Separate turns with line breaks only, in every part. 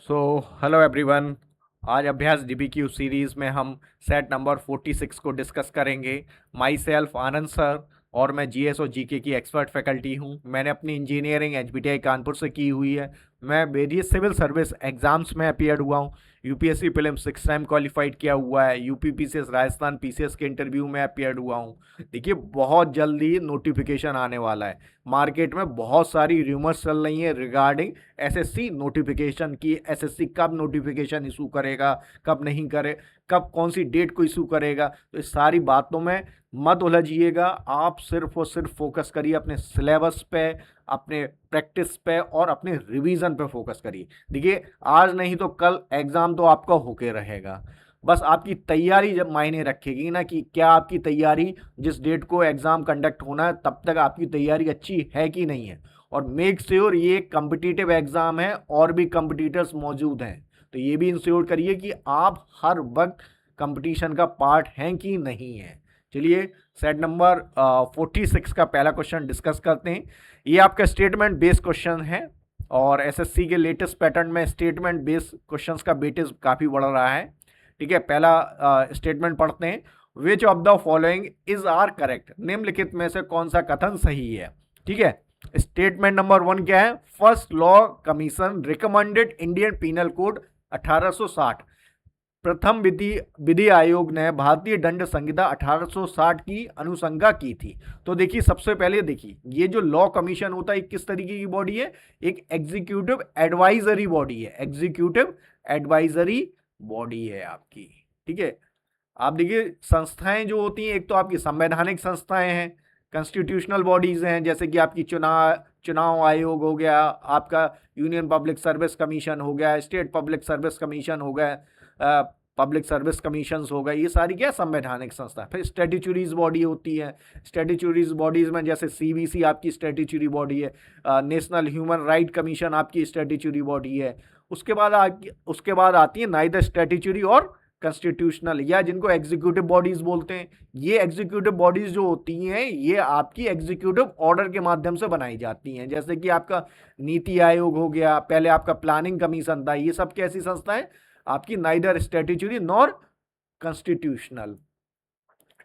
So hello everyone. आज अभ्यास डीबीक्यू series में हम सेट नंबर 46 को डिस्कस करेंगे। माई सेल्फ आनंद सर और मैं जीएस और जीके की एक्सपर्ट फैकल्टी हूँ। मैंने अपनी इंजीनियरिंग एचबीटीआई कानपुर से की हुई है। मैं वेरियस सिविल सर्विस एग्जाम्स में अपीयर हुआ हूँ। यूपीएससी प्रीलिम 6 टाइम क्वालिफाइड किया हुआ है। यूपी पीसीएस राजस्थान पीसीएस के इंटरव्यू में अपीयर हुआ हूँ। देखिए, बहुत जल्दी नोटिफिकेशन आने वाला है। मार्केट में बहुत सारी र्यूमर्स चल रही हैं रिगार्डिंग एसएससी नोटिफिकेशन की। एसएससी कब नोटिफिकेशन इशू करेगा, कब नहीं करे, कब कौन सी डेट को इशू करेगा। तो इस सारी बातों में मत उलझिएगा। आप सिर्फ और सिर्फ फोकस करिए अपने सिलेबस पे, अपने प्रैक्टिस पे और अपने रिवीजन पे फोकस करिए। देखिए, आज नहीं तो कल एग्जाम तो आपका होके रहेगा। बस आपकी तैयारी जब मायने रखेगी ना कि क्या आपकी तैयारी, जिस डेट को एग्जाम कंडक्ट होना है तब तक आपकी तैयारी अच्छी है कि नहीं है। और मेक श्योर ये कम्पिटिटिव एग्जाम है और भी कम्पिटिटर्स मौजूद हैं, तो ये भी इंश्योर करिए कि आप हर वक्त कंपटीशन का पार्ट हैं कि नहीं है। चलिए, सेट नंबर 46 का पहला क्वेश्चन डिस्कस करते हैं। ये आपका स्टेटमेंट बेस्ड क्वेश्चन है और एसएससी के लेटेस्ट पैटर्न में स्टेटमेंट बेस्ड क्वेश्चंस का वेटेज काफ़ी बढ़ रहा है। ठीक है, पहला स्टेटमेंट पढ़ते हैं। Which of the following is are correct? निम्नलिखित में से कौन सा कथन सही है? ठीक है, स्टेटमेंट नंबर 1 क्या है? First law commission recommended Indian penal code 1860। प्रथम विधि आयोग ने भारतीय दंड संहिता 1860 की अनुशंसा की थी। तो देखिए, सबसे पहले देखिए, ये जो लॉ कमीशन होता है किस तरीके की बॉडी है? एक एग्जीक्यूटिव एडवाइजरी बॉडी है। एग्जीक्यूटिव एडवाइजरी बॉडी है आपकी। ठीक है, आप देखिए, संस्थाएं जो होती हैं, एक तो आपकी संवैधानिक संस्थाएं हैं, कॉन्स्टिट्यूशनल बॉडीज हैं, जैसे कि आपकी चुनाव आयोग हो गया, आपका यूनियन पब्लिक सर्विस कमीशन हो गया, स्टेट पब्लिक सर्विस कमीशन हो गया, पब्लिक सर्विस कमीशंस हो गए। ये सारी क्या संवैधानिक संस्था। फिर स्टैट्यूटरीज बॉडी होती है। स्टैट्यूटरीज बॉडीज में जैसे सीबीसी आपकी स्टैट्यूटरी बॉडी है, नेशनल ह्यूमन राइट कमीशन आपकी स्टैट्यूटरी बॉडी है। उसके बाद आती है नाइदर स्टैट्यूटरी और कॉन्स्टिट्यूशनल, या जिनको एग्जीक्यूटिव बॉडीज बोलते हैं। ये एग्जीक्यूटिव बॉडीज जो होती हैं, ये आपकी एग्जीक्यूटिव ऑर्डर के माध्यम से बनाई जाती हैं। जैसे कि आपका नीति आयोग हो गया, पहले आपका प्लानिंग कमीशन था। ये सब कैसी संस्थाएं? आपकी नाइदर स्टैट्यूटरी नॉर कॉन्स्टिट्यूशनल।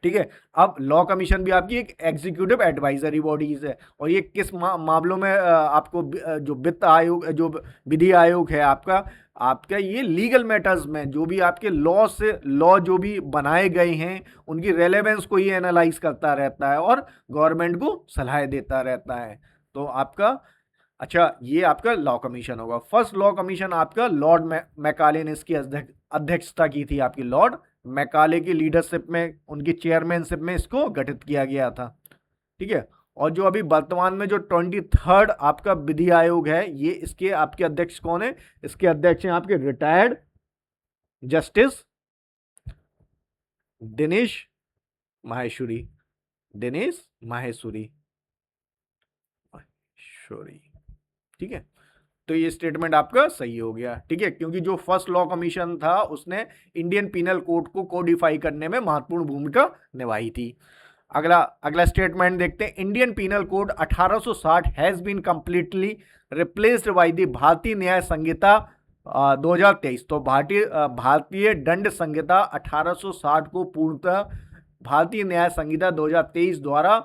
ठीक है, अब लॉ कमीशन भी आपकी एक एग्जीक्यूटिव एडवाइजरी बॉडीज है। और ये किस मामलों में आपको जो वित्त आयोग, जो विधि आयोग है आपका आपका ये लीगल मैटर्स में जो भी आपके लॉ जो भी बनाए गए हैं उनकी रेलेवेंस को ये एनालाइज करता रहता है और गवर्नमेंट को सलाह देता रहता है। तो आपका, अच्छा, ये आपका लॉ कमीशन होगा। फर्स्ट लॉ कमीशन आपका लॉर्ड मैकाले ने इसकी अध्यक्षता की थी। आपकी लॉर्ड मैकाले की लीडरशिप में, उनकी चेयरमैनशिप में इसको गठित किया गया था। ठीक है, और जो अभी वर्तमान में जो 23rd आपका विधि आयोग है, ये इसके आपके अध्यक्ष कौन है? इसके अध्यक्ष हैं आपके रिटायर्ड जस्टिस दिनेश माहेश्वरी। दिनेश माहेश्वरी। ठीक है, तो ये स्टेटमेंट आपका सही हो गया। ठीक है, क्योंकि जो फर्स्ट लॉ कमीशन था उसने इंडियन पीनल कोड को कोडिफाई करने में महत्वपूर्ण भूमिका निभाई थी। अगला अगला स्टेटमेंट देखते हैं। Indian penal code 1860 has been completely replaced by the Bharatiya Nyaya संहिता 2023। तो भारतीय दंड संहिता 1860 को पूर्णतः भारतीय न्याय संहिता 2023 द्वारा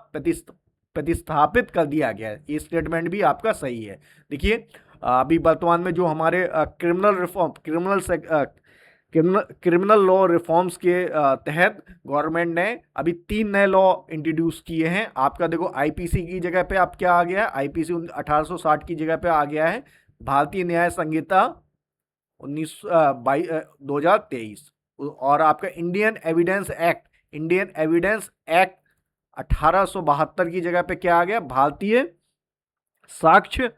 प्रतिस्थापित कर दिया गया है। ये स्टेटमेंट भी आपका सही है। देखिए, अभी वर्तमान में जो हमारे क्रिमिनल लॉ रिफॉर्म्स के तहत गवर्नमेंट ने अभी 3 नए लॉ इंट्रोड्यूस किए हैं। आपका देखो, आईपीसी की जगह पे अब क्या आ गया है? आईपीसी 1860 की जगह पे आ गया है भारतीय न्याय संहिता 2023। और आपका इंडियन एविडेंस एक्ट 1872 की जगह पे क्या आ गया? भारतीय साक्ष्य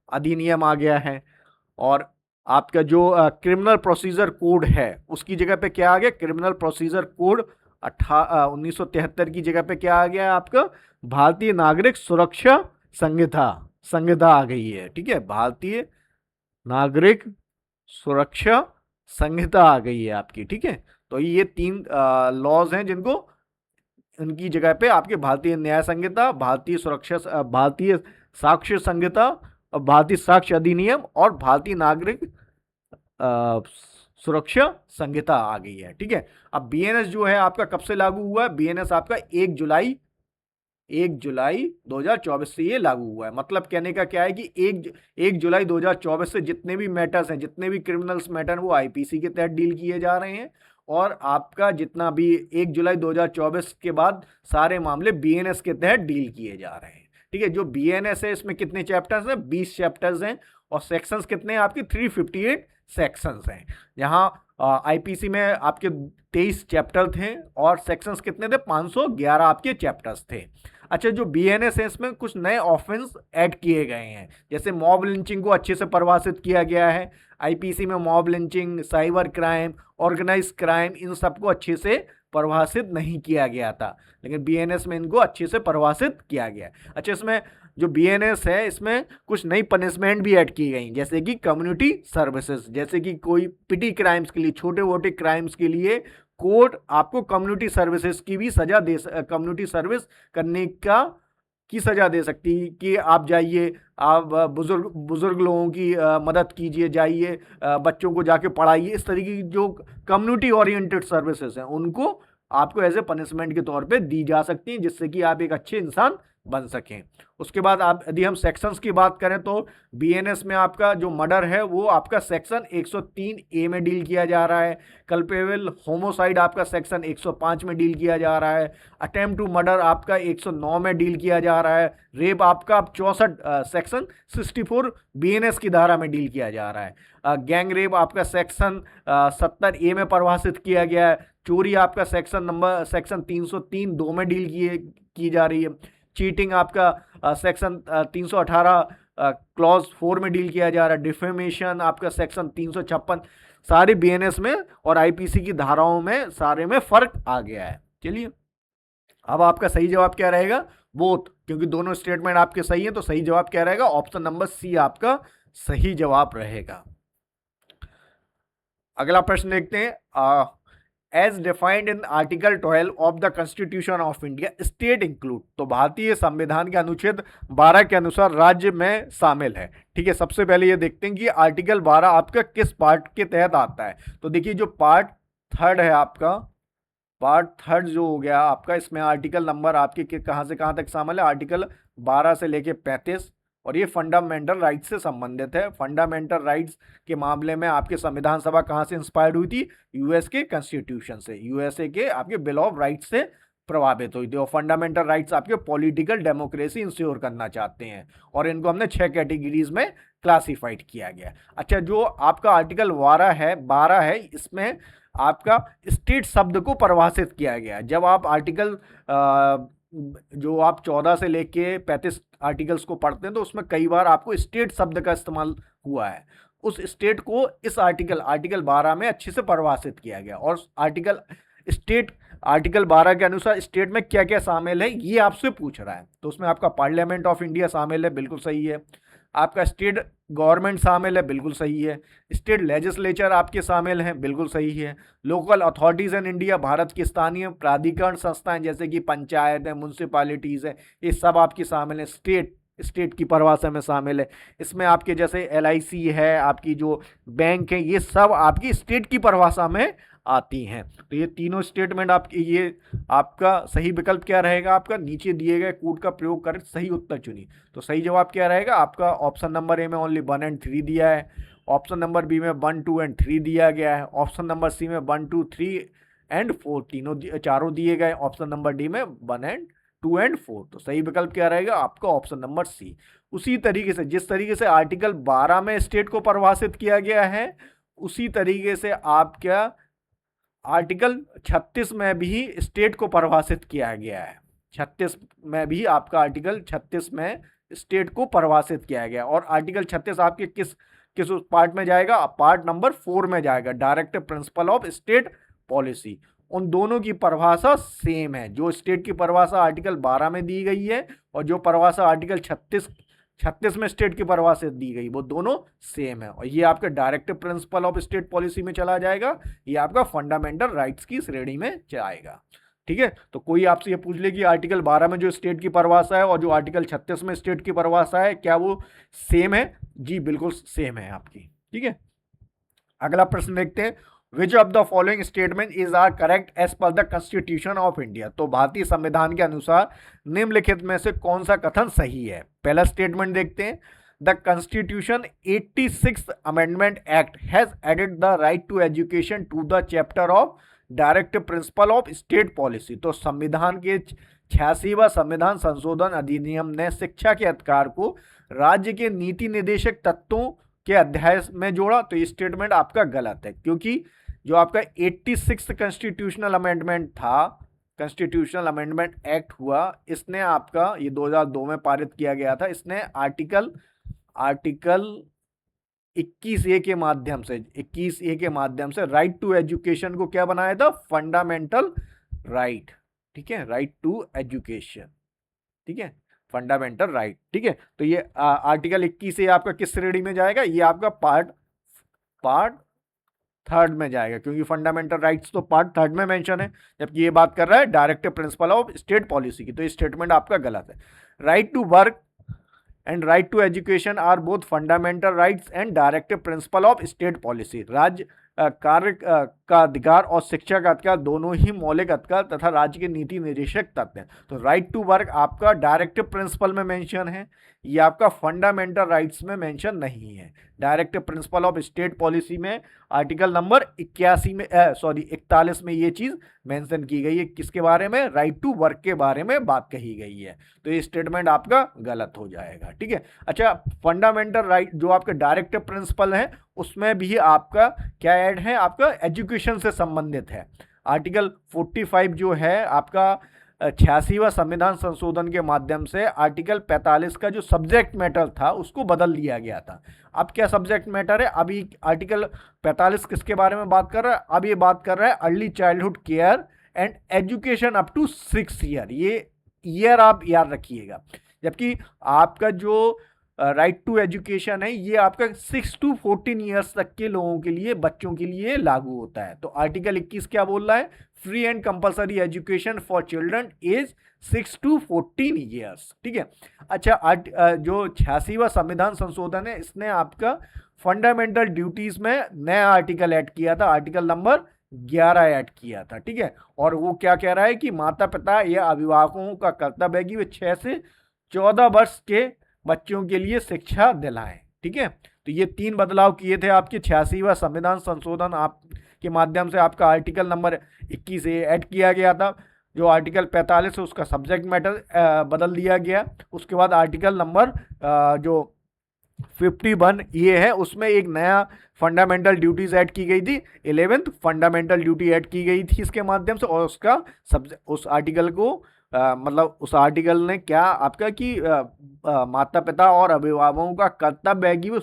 अधिनियम आ गया है। और आपका जो क्रिमिनल प्रोसीजर कोड है उसकी जगह पे क्या आ गया? क्रिमिनल प्रोसीजर कोड 1973 की जगह पे क्या आ गया है आपका? भारतीय नागरिक सुरक्षा संहिता आ गई है। ठीक है, भारतीय नागरिक सुरक्षा संहिता आ गई है आपकी। ठीक है, तो ये 3 लॉज हैं जिनको उनकी जगह पे आपके भारतीय न्याय संहिता, भारतीय साक्ष्य संहिता भारतीय साक्ष्य अधिनियम और भारतीय नागरिक अ, सुरक्षा संहिता आ गई है। ठीक है, अब बीएनएस जो है आपका कब से लागू हुआ है? बीएनएस आपका 1 जुलाई 2024 से ये लागू हुआ है। मतलब कहने का क्या है कि 1 जुलाई 2024 से जितने भी मैटर्स हैं, जितने भी क्रिमिनल्स मैटर हैं, वो आईपीसी के तहत डील किए जा रहे हैं। और आपका जितना भी 1 जुलाई 2024 के बाद सारे मामले बीएनएस के तहत डील किए जा रहे हैं। ठीक है, जो बीएनएस है इसमें कितने चैप्टर्स हैं? 20 चैप्टर्स हैं। और सेक्शंस कितने हैं आपकी? 358 सेक्शंस हैं। यहाँ आईपीसी में आपके 23 चैप्टर थे और सेक्शंस कितने थे? 511 आपके चैप्टर्स थे। अच्छा, जो बीएनएस है इसमें कुछ नए ऑफेंस ऐड किए गए हैं, जैसे मॉब लिंचिंग को अच्छे से परिभाषित किया गया है। आईपीसी में mob lynching, cyber crime, organise crime, इन सबको अच्छे से परिभाषित नहीं किया गया था, लेकिन बीएनएस में इनको अच्छे से परिभाषित किया गया। अच्छा, इसमें जो बीएनएस है इसमें कुछ नई पनिशमेंट भी ऐड की गई, जैसे कि कम्युनिटी सर्विसेज, जैसे कि कोई पिटी क्राइम्स के लिए, छोटे मोटे क्राइम्स के लिए कोर्ट आपको कम्युनिटी सर्विसेज की भी सजा दे, कम्युनिटी सर्विस करने की सजा दे सकती है कि आप जाइए, आप बुजुर्ग लोगों की मदद कीजिए, जाइए बच्चों को जाके पढ़ाइए। इस तरीके की जो कम्युनिटी ओरिएंटेड सर्विसेज हैं उनको आपको एज ए पनिशमेंट के तौर पे दी जा सकती हैं, जिससे कि आप एक अच्छे इंसान बन सकें। उसके बाद आप यदि हम सेक्शंस की बात करें तो बीएनएस में आपका जो मर्डर है वो आपका सेक्शन 103 ए में डील किया जा रहा है। कल्पेबल होमोसाइड आपका सेक्शन 105 में डील किया जा रहा है। अटेम्प्ट टू मर्डर आपका 109 में डील किया जा रहा है। रेप आपका 64 सेक्शन 64 बीएनएस की धारा में डील किया जा रहा है। गैंग रेप आपका सेक्शन 70 ए में परिभाषित किया गया है। चोरी आपका सेक्शन 303 2 में डील की जा रही है। चीटिंग आपका सेक्शन 318 क्लॉज 4 में डील किया जा रहा है। डिफेमेशन आपका सेक्शन 356। सारे बीएनएस में और आईपीसी की धाराओं में सारे में फर्क आ गया है। चलिए, अब आपका सही जवाब क्या रहेगा? बोथ, क्योंकि दोनों स्टेटमेंट आपके सही हैं, तो सही जवाब क्या रहेगा? ऑप्शन नंबर सी आपका सही जवाब रहेगा। अगला प्रश्न देखते हैं। As defined in article 12 of the constitution of India state include, तो भारतीय संविधान के अनुच्छेद 12 के अनुसार राज्य में शामिल है। ठीक है, सबसे पहले ये देखते हैं कि आर्टिकल 12 आपका किस पार्ट के तहत आता है। तो देखिए, जो पार्ट थर्ड है आपका, पार्ट थर्ड जो हो गया आपका, इसमें आर्टिकल नंबर आपके कहाँ से कहाँ तक शामिल है? आर्टिकल 12 से लेके 35, और ये फंडामेंटल राइट्स से संबंधित है। फंडामेंटल राइट्स के मामले में आपके संविधान सभा कहाँ से इंस्पायर्ड हुई थी? यूएस के कॉन्स्टिट्यूशन से, यूएसए के आपके बिल ऑफ राइट्स से प्रभावित हुई थी। और फंडामेंटल राइट्स आपके पॉलिटिकल डेमोक्रेसी इंश्योर करना चाहते हैं, और इनको हमने 6 कैटेगरीज में क्लासिफाइड किया गया। अच्छा, जो आपका आर्टिकल 12 है, इसमें आपका स्टेट शब्द को परिभाषित किया गया है। जब आप आर्टिकल जो आप 14 से लेके 35 आर्टिकल्स को पढ़ते हैं तो उसमें कई बार आपको स्टेट शब्द का इस्तेमाल हुआ है। उस स्टेट को इस आर्टिकल 12 में अच्छे से परिभाषित किया गया। और आर्टिकल 12 के अनुसार स्टेट में क्या क्या शामिल है ये आपसे पूछ रहा है। तो उसमें आपका पार्लियामेंट ऑफ इंडिया शामिल है, बिल्कुल सही है। आपका स्टेट गवर्नमेंट शामिल है, बिल्कुल सही है। स्टेट लेजिस्लेचर आपके शामिल हैं, बिल्कुल सही है। लोकल अथॉरिटीज़ इन इंडिया, भारत की स्थानीय प्राधिकरण संस्थाएं जैसे कि पंचायत है, म्यूनसिपालिटीज़ है, ये सब आपकी शामिल है, स्टेट की परिभाषा में शामिल है। इसमें आपके जैसे एलआईसी है, आपकी जो बैंक है, ये सब आपकी स्टेट की परिभाषा में आती हैं। तो ये तीनों स्टेटमेंट आपके, ये आपका सही विकल्प क्या रहेगा? आपका नीचे दिए गए कोड का प्रयोग कर सही उत्तर चुनिए। तो सही जवाब क्या रहेगा आपका? ऑप्शन नंबर ए में ओनली 1 और 3 दिया है, ऑप्शन नंबर बी में 1, 2 और 3 दिया गया है, ऑप्शन नंबर सी में 1, 2, 3 और 4 चारों दिए गए, ऑप्शन नंबर डी में 1, 2 और 4। तो सही विकल्प क्या रहेगा आपका? Option number C. उसी तरीके से जिस तरीके से आर्टिकल 12 में स्टेट को परिभाषित किया गया है, उसी तरीके से आपका आर्टिकल 36 में भी स्टेट को परिभाषित किया गया है। 36 में भी आपका आर्टिकल 36 में स्टेट को परिभाषित किया गया। और आर्टिकल 36 आपके किस पार्ट में जाएगा? पार्ट नंबर 4 में जाएगा, directive principle of state policy. उन दोनों की परिभाषा सेम है। जो स्टेट की परिभाषा आर्टिकल 12 में दी गई है और जो परिभाषा आर्टिकल 36 में स्टेट की परिभाषा दी गई, वो दोनों सेम है। और ये आपका directive principle of state policy में चला जाएगा, ये आपका फंडामेंटल राइट्स की श्रेणी में जाएगा। ठीक है। तो कोई आपसे ये पूछ ले कि आर्टिकल 12 में जो स्टेट की परिभाषा है और जो आर्टिकल 36 में स्टेट की परिभाषा है, क्या वो सेम है? जी बिल्कुल सेम है आपकी, ठीक है। अगला प्रश्न देखते हैं, which of the following statement is are correct as per the constitution of India. तो भारतीय संविधान के अनुसार निम्नलिखित में से कौन सा कथन सही है? पहला स्टेटमेंट देखते हैं, the constitution 86th amendment act has added the right to education to the chapter of direct principle of state policy. तो संविधान के 86वां संविधान संशोधन अधिनियम ने शिक्षा के अधिकार को राज्य के नीति निर्देशक तत्वों के अध्याय में जोड़ा। तो ये स्टेटमेंट आपका गलत है, क्योंकि जो आपका 86 कॉन्स्टिट्यूशनल अमेंडमेंट था, कॉन्स्टिट्यूशनल अमेंडमेंट एक्ट हुआ, इसने आपका ये 2002 में पारित किया गया था। इसने आर्टिकल 21A के माध्यम से 21A के माध्यम से राइट टू एजुकेशन को क्या बनाया था? फंडामेंटल राइट, ठीक है, राइट टू एजुकेशन, ठीक है, फंडामेंटल राइट, ठीक है। तो ये आर्टिकल 21A आपका किस श्रेणी में जाएगा? ये आपका पार्ट थर्ड में जाएगा, क्योंकि फंडामेंटल राइट्स तो पार्ट थर्ड में मेंशन है, जबकि ये बात कर रहा है directive principle of state policy की। तो ये स्टेटमेंट आपका गलत है। Right to work and right to education are both fundamental rights and directive principle of state policy. राज्य कार्य का अधिकार और शिक्षा का अधिकार दोनों ही मौलिक अधिकार तथा राज्य के नीति निर्देशक तत्व हैं। तो राइट टू वर्क आपका डायरेक्टिव प्रिंसिपल में मेंशन है, ये आपका फंडामेंटल राइट्स में मेंशन नहीं है। Directive principle of state policy में आर्टिकल नंबर 41 में ये चीज मेंशन की गई है। किसके बारे में? राइट टू वर्क के बारे में बात कही गई है। तो ये स्टेटमेंट आपका गलत हो जाएगा, ठीक है। अच्छा, फंडामेंटल राइट जो आपके डायरेक्टिव प्रिंसिपल है उसमें भी आपका क्या ऐड है? आपका एजुकेशन से संबंधित है। आर्टिकल 45 जो है आपका 86वां संविधान संशोधन के माध्यम से आर्टिकल 45 का जो सब्जेक्ट मैटर था उसको बदल दिया गया था। अब क्या सब्जेक्ट मैटर है? अभी आर्टिकल 45 किसके बारे में बात कर रहा है? अब ये बात कर रहा है early childhood care and education up to 6 year. ये ईयर आप याद रखिएगा, जबकि आपका जो राइट टू एजुकेशन है ये आपका 6 to 14 ईयर्स तक के लोगों के लिए, बच्चों के लिए लागू होता है। तो आर्टिकल 21 क्या बोल रहा है? Free and compulsory education for children age 6 to 14 years, ठीक है। अच्छा, जो 86वां संविधान संशोधन है इसने आपका फंडामेंटल ड्यूटीज में नया आर्टिकल ऐड किया था, आर्टिकल नंबर 11 ऐड किया था, ठीक है। और वो क्या कह रहा है कि माता पिता या अभिभावकों का कर्तव्य है कि वे 6 से 14 वर्ष के बच्चों के लिए शिक्षा दिलाएं, ठीक है। तो ये 3 बदलाव किए थे आपके 86वां संविधान संशोधन आप के माध्यम से। आपका आर्टिकल नंबर 21 ऐड किया गया था, जो आर्टिकल 45 है उसका सब्जेक्ट मैटर बदल दिया गया। उसके बाद आर्टिकल नंबर जो 51 ये है उसमें एक नया फंडामेंटल ड्यूटीज ऐड की गई थी, 11th फंडामेंटल ड्यूटी ऐड की गई थी इसके माध्यम से। और उसका उस आर्टिकल को मतलब उस आर्टिकल ने क्या आपका कि माता पिता और अभिभावकों का कर्तव्य है कि वो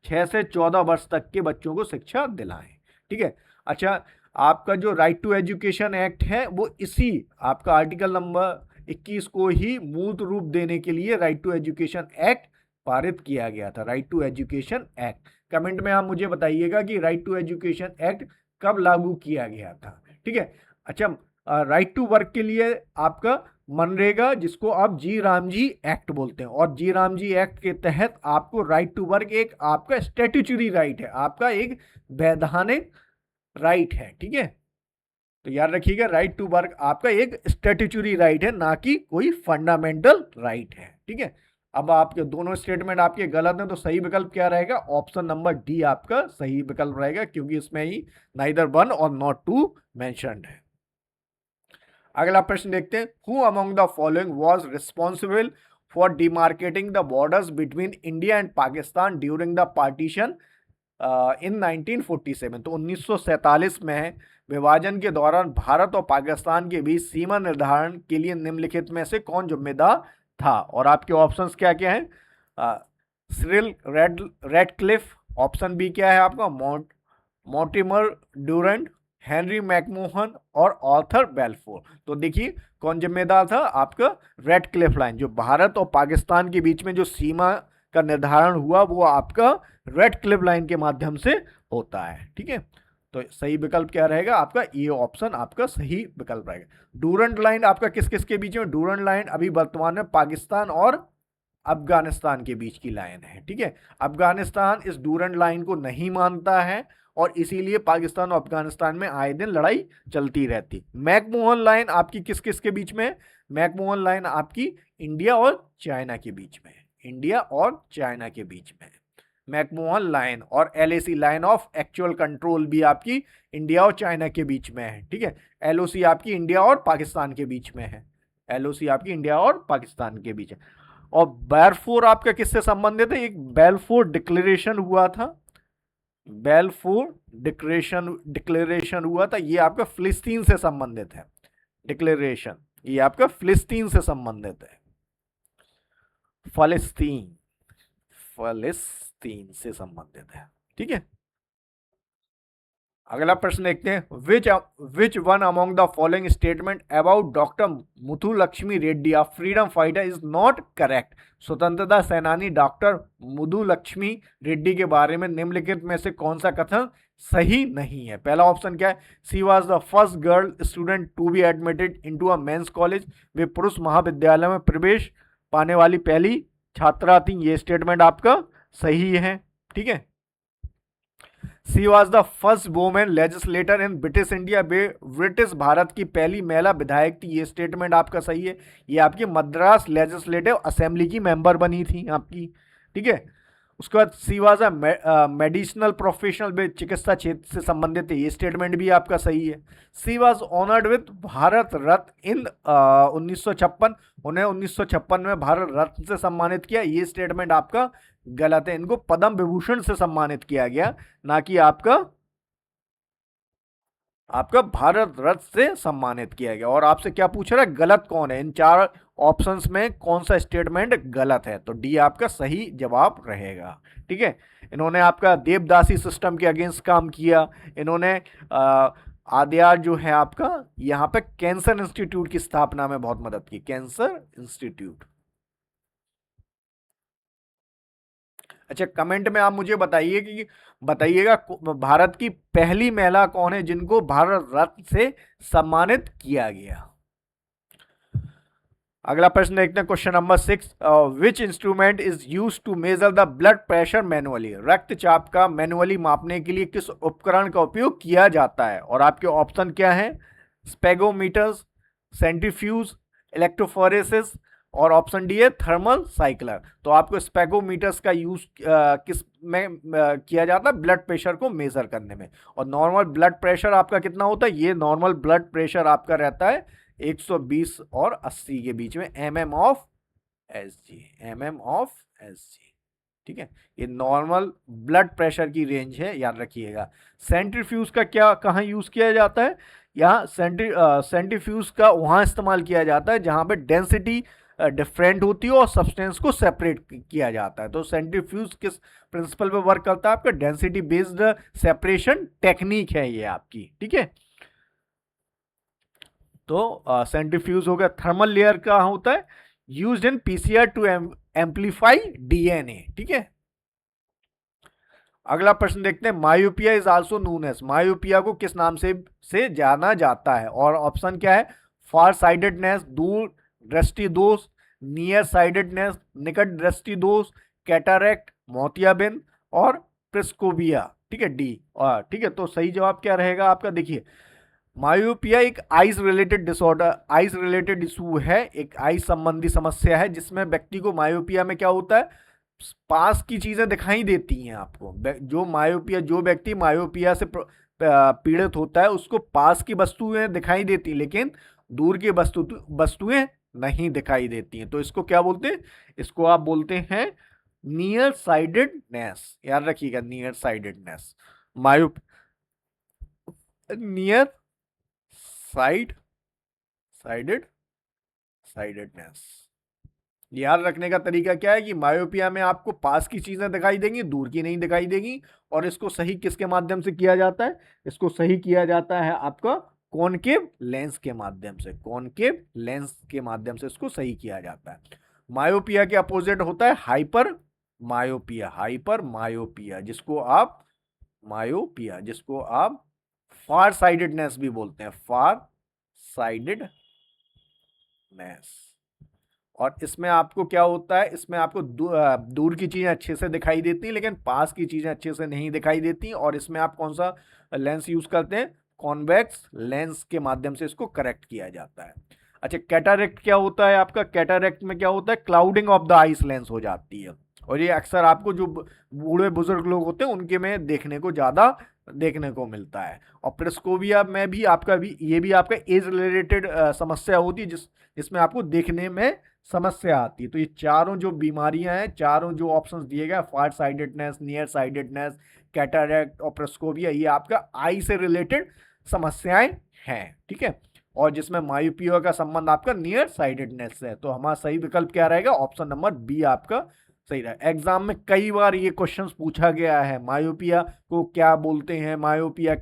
6 से 14 वर्ष तक के बच्चों को शिक्षा दिलाएं, ठीक है। अच्छा, आपका जो राइट टू एजुकेशन एक्ट है वो इसी आपका आर्टिकल नंबर 21 को ही मूर्त रूप देने के लिए राइट टू एजुकेशन एक्ट पारित किया गया था, right to education act. Comment में आप मुझे बताइएगा कि राइट टू एजुकेशन एक्ट कब लागू किया गया था, ठीक है। अच्छा, राइट टू वर्क के लिए आपका मनरेगा, जिसको आप जी रामजी एक्ट बोलते हैं, और जी रामजी एक्ट के तहत आपको राइट टू वर्क एक आपका स्टैट्यूटरी राइट है, आपका एक वैधानिक राइट है, ठीक है। तो याद रखिएगा, राइट टू वर्क आपका एक स्टैट्यूटरी राइट है, ना कि कोई फंडामेंटल राइट है, ठीक है। अब आपके दोनों स्टेटमेंट आपके गलत हैं, तो सही विकल्प क्या रहेगा? ऑप्शन नंबर डी आपका सही विकल्प रहेगा, क्योंकि इसमें ही नाइदर 1 और नॉट 2 मेंशन्ड है। अगला प्रश्न देखते हैं, who among the following was responsible for demarcating the borders between India and Pakistan during the partition इन 1947। तो 1947 में विभाजन के दौरान भारत और पाकिस्तान के बीच सीमा निर्धारण के लिए निम्नलिखित में से कौन जिम्मेदार था? और आपके ऑप्शंस क्या क्या हैं? सिरिल रेडक्लिफ, ऑप्शन बी क्या है आपका? मोर्टिमर ड्यूरेंट, हेनरी मैकमोहन और आर्थर बेल्फोर। तो देखिए कौन जिम्मेदार था? आपका रेडक्लिफ लाइन। जो भारत और पाकिस्तान के बीच में जो सीमा का निर्धारण हुआ वो आपका रेडक्लिफ लाइन के माध्यम से होता है, ठीक है। तो सही विकल्प क्या रहेगा आपका, ये ऑप्शन आपका सही विकल्प रहेगा। डूरंट लाइन आपका किस किस के बीच में, डूरंट लाइन अभी वर्तमान में पाकिस्तान और अफगानिस्तान के बीच की लाइन है, ठीक है। अफगानिस्तान इस डूरंट लाइन को नहीं मानता है और इसीलिए पाकिस्तान और अफगानिस्तान में आए दिन लड़ाई चलती रहती। मैकमोहन लाइन आपकी किस किस के बीच में है, मैकमोहन लाइन आपकी इंडिया और चाइना के बीच में है, इंडिया और चाइना के बीच में है मैकमोहन लाइन। और LAC line of actual control भी आपकी इंडिया और चाइना के बीच में है, ठीक है। एलओसी आपकी इंडिया और पाकिस्तान के बीच में है, एलओसी आपकी इंडिया और पाकिस्तान के बीच है। और बैलफोर आपका किससे संबंधित है, एक बैलफोर डिक्लेरेशन हुआ था, बैलफोर डिक्लेरेशन हुआ था, ये आपका फिलिस्तीन से संबंधित है डिक्लेरेशन, ये आपका फिलिस्तीन से संबंधित है, फलस्तीन फलस्तीन से संबंधित है, ठीक है। अगला प्रश्न देखते हैं, which one among the following statement about doctor Muthulakshmi Reddy a freedom fighter is not correct. स्वतंत्रता सेनानी डॉक्टर मुथुलक्ष्मी रेड्डी के बारे में निम्नलिखित में से कौन सा कथन सही नहीं है। पहला ऑप्शन क्या है, she was the first girl student to be admitted into a men's college, वे पुरुष महाविद्यालय में प्रवेश पाने वाली पहली छात्रा थी, ये स्टेटमेंट आपका सही है, ठीक है। She was the first women legislator in British India, वे ब्रिटिश भारत की पहली महिला विधायक थी, ये स्टेटमेंट आपका सही है, ये आपकी मद्रास लेजिस्लेटिव असेंबली की मेंबर बनी थी आपकी, ठीक है। उसके बाद सी वॉज अ मेडिसिनल प्रोफेशनल, वे चिकित्सा क्षेत्र से संबंधित है, ये स्टेटमेंट भी आपका सही है। She was honoured with Bharat Ratna इन 1956, उन्हें 1956 में भारत रत्न से सम्मानित किया, ये स्टेटमेंट आपका गलत है, इनको पद्म विभूषण से सम्मानित किया गया, ना कि आपका भारत रत्न से सम्मानित किया गया। और आपसे क्या पूछ रहा है, गलत कौन है, इन चार ऑप्शंस में कौन सा स्टेटमेंट गलत है, तो डी आपका सही जवाब रहेगा, ठीक है। इन्होंने आपका देवदासी सिस्टम के अगेंस्ट काम किया, इन्होंने आद्यार जो है आपका यहाँ पे कैंसर इंस्टीट्यूट की स्थापना में बहुत मदद की, कैंसर इंस्टीट्यूट। अच्छा, कमेंट में आप मुझे बताइए कि बताइएगा भारत की पहली महिला कौन है जिनको भारत रत्न से सम्मानित किया गया। अगला प्रश्न देखते हैं, question number 6, which instrument is used to measure the blood pressure manually, रक्तचाप का मैनुअली मापने के लिए किस उपकरण का उपयोग किया जाता है। और आपके ऑप्शन क्या है, स्पेगोमीटर्स, सेंट्रीफ्यूज, इलेक्ट्रोफोरेसिस, और ऑप्शन डी है थर्मल साइक्लर। तो आपको स्पेगोमीटर्स का यूज किस में किया जाता है, ब्लड प्रेशर को मेजर करने में। और नॉर्मल ब्लड प्रेशर आपका कितना होता है, ये नॉर्मल ब्लड प्रेशर आपका रहता है 120 और 80 के बीच में, mm of SG, mm of SG, ठीक है। ये नॉर्मल ब्लड प्रेशर की रेंज है, याद रखिएगा। सेंट्रीफ्यूज का क्या कहाँ यूज किया जाता है, यहाँ सेंट्रीफ्यूज का वहाँ इस्तेमाल किया जाता है जहाँ पे डेंसिटी डिफरेंट होती है और सब्सटेंस को सेपरेट किया जाता है। तो सेंट्रीफ्यूज किस प्रिंसिपल पे वर्क करता है, आपका डेंसिटी बेस्ड सेपरेशन टेक्निक है ये आपकी, ठीक है। तो सेंट्रीफ्यूज हो गया। थर्मल लेयर का होता है, used in PCR to amplify DNA, ठीक है। अगला प्रश्न देखते हैं, myopia is also known as, myopia को किस नाम से जाना जाता है। और ऑप्शन क्या है, फार साइडेडनेस, दूर दृष्टि दोष, नियर साइडेडनेस, निकट दृष्टि दोष, कैटरैक्ट, मोतियाबिंद, और प्रिस्कोबिया, ठीक है, डी। ठीक है, तो सही जवाब क्या रहेगा आपका, देखिए मायोपिया एक eyes related disorder, eyes related issue है, एक आइज संबंधी समस्या है जिसमें व्यक्ति को मायोपिया में क्या होता है, पास की चीजें दिखाई देती हैं आपको। जो व्यक्ति मायोपिया से पीड़ित होता है उसको पास की वस्तुएं दिखाई देती, लेकिन दूर की वस्तुएं नहीं दिखाई देती हैं। तो इसको क्या बोलते हैं, इसको आप बोलते हैं नियर साइडेडनेस, याद रखिएगा, नियर साइडेडनेस, नियर साइडेडनेस। याद रखने का तरीका क्या है कि मायोपिया में आपको पास की चीजें दिखाई देंगी, दूर की नहीं दिखाई देगी। और इसको सही किसके माध्यम से किया जाता है, इसको सही किया जाता है आपका कॉनकेव लेंस के माध्यम से, कॉनकेव लेंस के माध्यम से इसको सही किया जाता है। मायोपिया के अपोजिट होता है हाइपर मायोपिया, हाइपर मायोपिया जिसको आप फार साइडेडनेस भी बोलते हैं, फार साइडेडनेस। और इसमें आपको क्या होता है, इसमें आपको दूर की चीजें अच्छे से दिखाई देती हैं लेकिन पास की चीजें अच्छे से नहीं दिखाई देती। और इसमें आप कौन सा लेंस यूज करते हैं, कॉन्वेक्स लेंस के माध्यम से इसको करेक्ट किया जाता है। अच्छा, कैटारेक्ट क्या होता है आपका, कैटारेक्ट में क्या होता है, clouding of the ice lens हो जाती है। और ये अक्सर आपको जो बूढ़े बुजुर्ग लोग होते हैं उनके में देखने को ज्यादा देखने को मिलता है। और प्रेस्कोविया में भी आपका भी ये भी आपका एज रिलेटेड समस्या होती है जिसमें आपको देखने में समस्या आती है। तो ये चारों जो बीमारियां हैं, चारों जो ऑप्शंस दिए गए, फार साइडेडनेस, नियर साइडेडनेस, कैटरैक्ट और प्रेस्कोविया, ये आपका आई से रिलेटेड समस्याएं हैं। ठीक है, और जिसमें मायोपिया का संबंध आपका नियर साइडेडनेस है। तो हमारा सही विकल्प क्या रहेगा, ऑप्शन नंबर बी आपका सही रहेगा। एग्जाम में कई बार ये क्वेश्चंस पूछा गया है, मायोपिया को क्या बोलते हैं, मायोपिया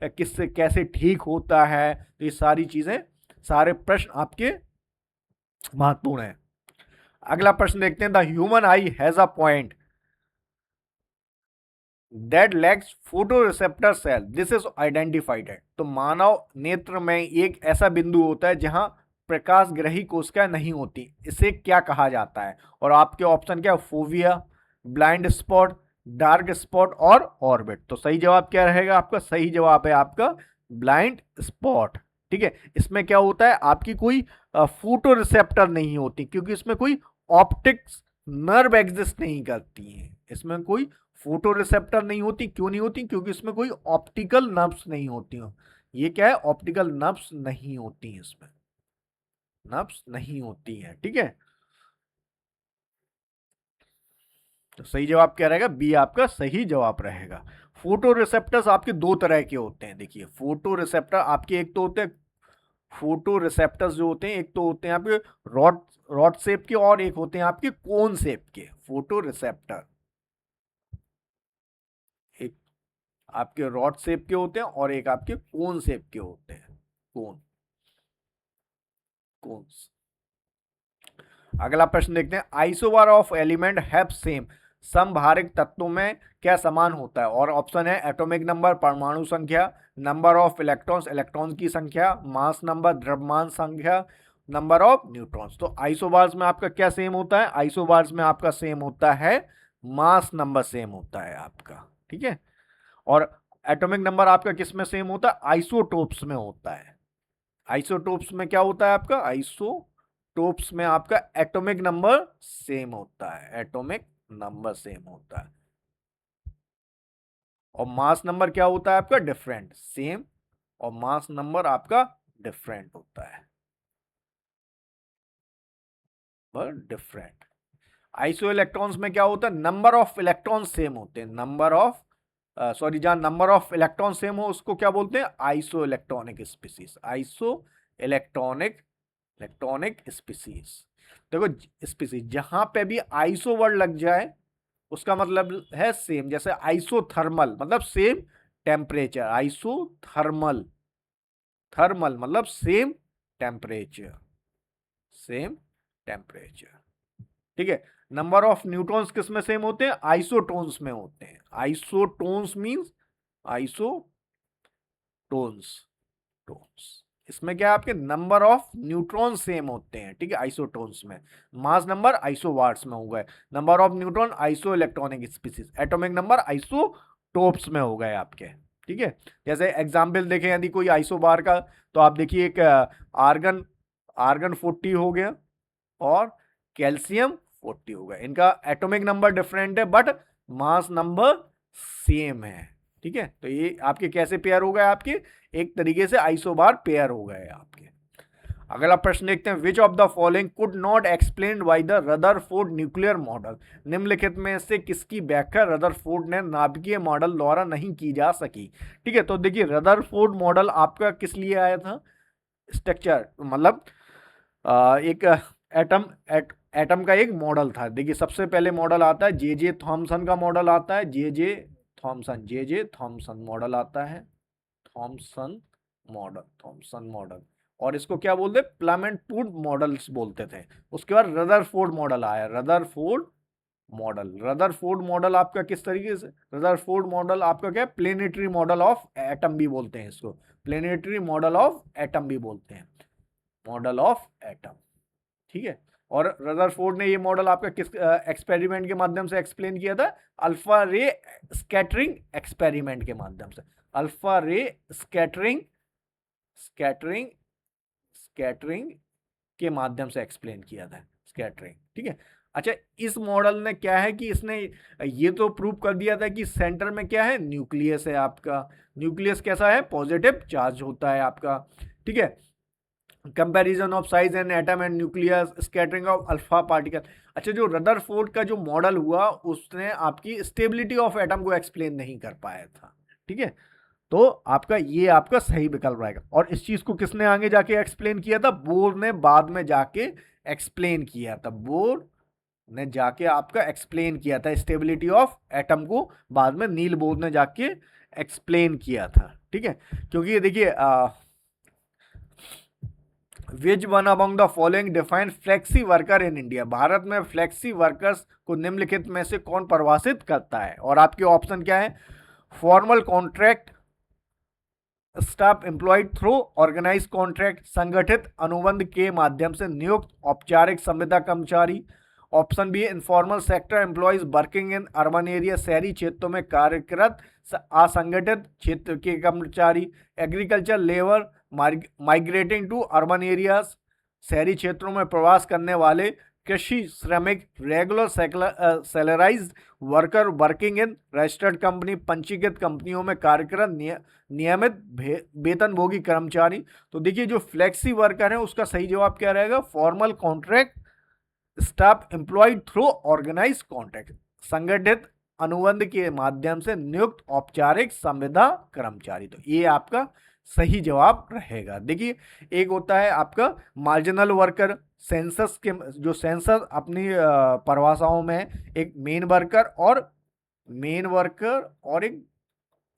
किससे कैसे ठीक होता है। तो ये सारी चीजें, सारे प्रश्न आपके महत्वपूर्ण है। अगला प्रश्न देखते हैं, the human eye has a point that lacks photo receptor cell, this is identified. तो मानव नेत्र में एक ऐसा बिंदु होता है जहां प्रकाश ग्रही कोशिका नहीं होती, इसे क्या कहा जाता है। और आपके ऑप्शन क्या है, fovea, blind spot, dark spot और ऑर्बिट। तो सही जवाब क्या रहेगा आपका, सही जवाब है आपका ब्लाइंड स्पॉट। ठीक है, इसमें क्या होता है, आपकी कोई फोटो रिसेप्टर नहीं होती क्योंकि इसमें कोई ऑप्टिक्स नर्व एग्जिस्ट नहीं करती है। इसमें कोई फोटो रिसेप्टर नहीं होती, क्यों नहीं होती, क्योंकि इसमें कोई ऑप्टिकल नर्व्स नहीं होती हो। ये क्या है, ऑप्टिकल नर्व्स नहीं होती हैं, इसमें नर्व्स नहीं होती हैं। ठीक है, तो सही जवाब क्या रहेगा, बी आपका सही जवाब रहेगा। फोटो रिसेप्टर्स आपके दो तरह के होते हैं। देखिए, फोटो रिसेप्टर आपके एक तो होते हैं, फोटो रिसेप्टर्स जो होते हैं एक तो होते हैं आपके रॉड रॉड शेप के, और एक होते हैं आपके कोन शेप के फोटो रिसेप्टर। एक आपके रॉड शेप के होते हैं और एक आपके कोन शेप के होते हैं, कोन कोन्स। अगला प्रश्न देखते हैं, isobar of element have same, समभारिक तत्वों में क्या समान होता है। और ऑप्शन है एटॉमिक नंबर, परमाणु संख्या, नंबर ऑफ इलेक्ट्रॉन्स, इलेक्ट्रॉन्स की संख्या, मास नंबर, द्रव्यमान संख्या, नंबर ऑफ न्यूट्रॉन्स। तो आइसोबार्स में आपका क्या सेम होता है, आइसोबार्स में आपका सेम होता है मास नंबर सेम होता है आपका। ठीक है, और एटॉमिक नंबर आपका किस में सेम होता है, आइसोटोप्स में होता है। आइसोटोप्स में क्या होता है आपका, आइसोटोप्स में आपका एटॉमिक नंबर सेम होता है, एटॉमिक नंबर सेम होता है। और मास नंबर क्या होता है आपका, डिफरेंट, सेम और मास नंबर आपका डिफरेंट होता है, पर डिफरेंट। आइसो इलेक्ट्रॉन्स में क्या होता है, नंबर ऑफ इलेक्ट्रॉन सेम होते हैं, नंबर ऑफ सॉरी, जहां नंबर ऑफ इलेक्ट्रॉन सेम हो उसको क्या बोलते हैं, iso electronic species, iso electronic electronic species. देखो, स्पीसीज जहां पे भी आइसो वर्ड लग जाए उसका मतलब है सेम। जैसे आइसोथर्मल मतलब सेम टेम्परेचर, आइसोथर्मल, थर्मल मतलब सेम टेम्परेचर, सेम टेम्परेचर। ठीक है, नंबर ऑफ न्यूट्रॉन्स किस में सेम होते हैं, आइसोटोन्स में होते हैं। आइसोटोन्स मींस आइसोटोन्स, टोन्स, इसमें क्या है आपके नंबर ऑफ न्यूट्रॉन सेम होते हैं। ठीक है, आइसोटोन्स में। मास नंबर आइसोवाट्स में हो गए, number of neutron iso electronic species, atomic number isotopes में हो गए आपके। ठीक है, जैसे एग्जाम्पल देखें यदि कोई आइसोबार का, तो आप देखिए एक आर्गन आर्गन 40 हो गया और कैल्शियम 40 हो गया। इनका एटॉमिक नंबर डिफरेंट है बट मास नंबर सेम है। ठीक है, तो ये आपके कैसे पेयर हो गए, आपके एक तरीके से आइसोबार पेयर हो गए आपके। अगला प्रश्न देखते हैं, which of the following could not explain by the Rutherford nuclear model, निम्नलिखित में से किसकी व्याख्या रदरफोर्ड ने नाभिकीय मॉडल द्वारा नहीं की जा सकी। ठीक है, तो देखिए रदरफोर्ड मॉडल आपका किस लिए आया था, स्ट्रक्चर मतलब एक एटम एटम का एक मॉडल था। देखिए सबसे पहले मॉडल आता है जे जे थॉमसन का मॉडल आता है, जे जे थॉमसन मॉडल आता है, थॉमसन मॉडल। और इसको क्या बोलते, प्लम एंड टूट मॉडल्स बोलते थे। उसके बाद रदरफोर्ड मॉडल आया, रदरफोर्ड मॉडल। रदरफोर्ड मॉडल आपका किस तरीके से, रदरफोर्ड मॉडल आपका क्या है, प्लेनेटरी मॉडल ऑफ एटम भी बोलते हैं इसको, प्लेनेटरी मॉडल ऑफ एटम भी बोलते हैं, मॉडल ऑफ एटम। ठीक है। और रदरफोर्ड ने ये मॉडल आपका किस एक्सपेरिमेंट के माध्यम से एक्सप्लेन किया था, अल्फा रे स्कैटरिंग एक्सपेरिमेंट के माध्यम से, अल्फा रे स्कैटरिंग स्कैटरिंग स्कैटरिंग के माध्यम से एक्सप्लेन किया था, स्कैटरिंग। ठीक है। अच्छा, इस मॉडल ने क्या है कि इसने ये तो प्रूव कर दिया था कि सेंटर में क्या है, न्यूक्लियस है आपका, न्यूक्लियस कैसा है, पॉजिटिव चार्ज होता है आपका। ठीक है। Comparison of size and atom and nucleus, scattering of alpha particle. अच्छा, जो रदरफोर्ड का जो मॉडल हुआ उसने आपकी स्टेबिलिटी ऑफ एटम को एक्सप्लेन नहीं कर पाया था। ठीक है। तो आपका ये आपका सही विकल्प रहेगा। और इस चीज को किसने आगे जाके एक्सप्लेन किया था, बोर ने बाद में जाके एक्सप्लेन किया था, बोर ने जाके आपका एक्सप्लेन किया था स्टेबिलिटी ऑफ एटम को, बाद में नील बोर ने जाके एक्सप्लेन किया था। ठीक है। क्योंकि ये देखिए, विच one among the following define flexi worker in India, Bharat में फ्लेक्सी वर्कर्स को निम्नलिखित में से कौन परिभाषित करता है। और आपके ऑप्शन क्या है, formal contract staff employed through organise contract, संगठित अनुबंध के माध्यम से नियुक्त औपचारिक संविदा कर्मचारी। Option B, informal sector employees working in urban area, शहरी क्षेत्रों में कार्यरत असंगठित क्षेत्र के कर्मचारी। Agriculture labour migrating to urban areas, शहरी क्षेत्रों में प्रवास करने वाले कृषि श्रमिक। Regular salaried worker working in registered company, पंजीकृत कंपनियों में कार्यरत नियमित वेतनभोगी कर्मचारी। तो देखिए, जो फ्लेक्सी वर्कर है उसका सही जवाब क्या रहेगा, formal contract staff employed through organise contract, संगठित अनुबंध के माध्यम से नियुक्त औपचारिक संविदा कर्मचारी। तो ये आपका सही जवाब रहेगा। देखिए, एक होता है आपका मार्जिनल वर्कर, सेंसस के जो सेंसस अपनी परिभाषाओं में एक मेन वर्कर और एक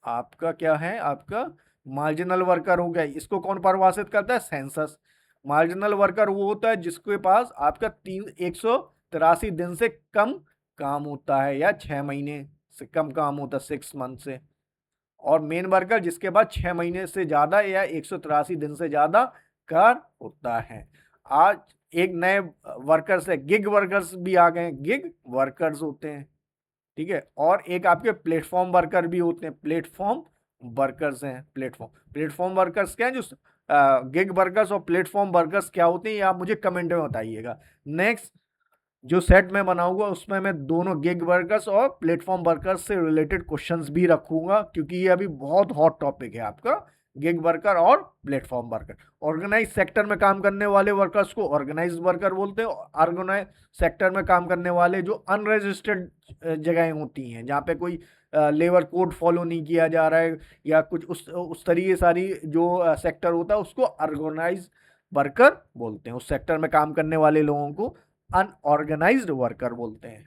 आपका क्या है, आपका मार्जिनल वर्कर हो गया। इसको कौन परिभाषित करता है, सेंसस। मार्जिनल वर्कर वो होता है जिसके पास आपका 183 दिन से कम काम होता है, या 6 महीने से कम काम होता है, 6 मंथ से। और मेन वर्कर जिसके पास 6 महीने से ज्यादा या 183 दिन से ज्यादा कार्य होता है। आज एक नए वर्कर्स है, गिग वर्कर्स भी आ गए, गिग वर्कर्स होते हैं। ठीक है। और एक आपके प्लेटफॉर्म वर्कर भी होते हैं, प्लेटफॉर्म वर्कर्स हैं, प्लेटफॉर्म वर्कर्स क्या है, जो गिग वर्कर्स और प्लेटफॉर्म वर्कर्स क्या होते हैं, ये आप मुझे कमेंट में बताइएगा। नेक्स्ट जो सेट में बनाऊंगा उसमें मैं दोनों गिग वर्कर्स और प्लेटफॉर्म वर्कर्स से रिलेटेड क्वेश्चंस भी रखूंगा, क्योंकि ये अभी बहुत हॉट टॉपिक है आपका, गिग वर्कर और प्लेटफॉर्म वर्कर। ऑर्गेनाइज सेक्टर में काम करने वाले वर्कर्स को ऑर्गेनाइज वर्कर बोलते हैं। ऑर्गेनाइज सेक्टर में काम करने वाले जो अनरजिस्टर्ड जगहें होती हैं, जहाँ पे कोई लेबर कोड फॉलो नहीं किया जा रहा है या कुछ उस तरीके सारी जो सेक्टर होता है, उसको ऑर्गेनाइज वर्कर बोलते हैं। उस सेक्टर में काम करने वाले लोगों को अनऑर्गेनाइज्ड वर्कर बोलते हैं।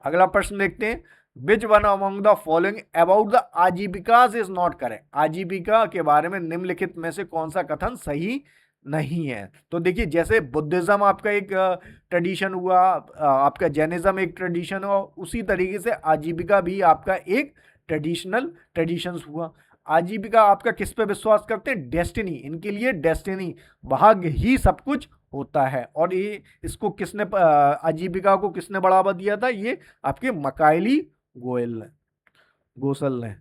अगला प्रश्न देखते हैं, which one among the following about the Ajivikas is not correct, आजीविका के बारे में निम्नलिखित में से कौन सा कथन सही नहीं है। तो देखिए, जैसे बुद्धिज्म आपका एक ट्रेडिशन हुआ, आपका जैनिज्म एक ट्रेडिशन हुआ, उसी तरीके से आजीविका भी आपका एक ट्रेडिशंस हुआ। आजीविका आपका किस पे विश्वास करते हैं, डेस्टिनी, इनके लिए डेस्टिनी, भाग्य ही सब कुछ होता है। और ये इसको किसने आजीविका को किसने बढ़ावा दिया था, ये आपके मकाइली गोसल ने,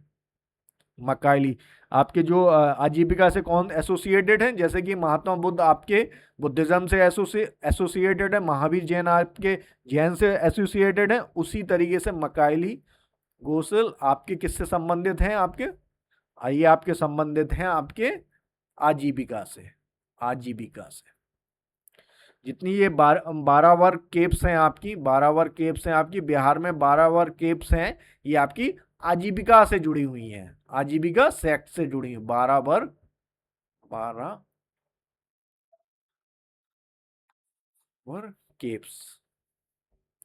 मकाइली। आपके जो आजीविका से कौन एसोसिएटेड हैं, जैसे कि महात्मा बुद्ध आपके बुद्धिज्म से एसोसिएटेड है, महावीर जैन आपके जैन से एसोसिएटेड है, उसी तरीके से मकाइली गोसल आपके किससे संबंधित हैं, आपके ये आपके संबंधित हैं आपके आजीविका से, जितनी ये 12 वर्ग केव्स हैं आपकी, 12 वर्ग केव्स हैं आपकी बिहार में, 12 वर्ग केव्स हैं, ये आपकी आजीविका से जुड़ी हुई हैं, आजीविका सेक्ट से जुड़ी हुई 12 वर्ग केव्स।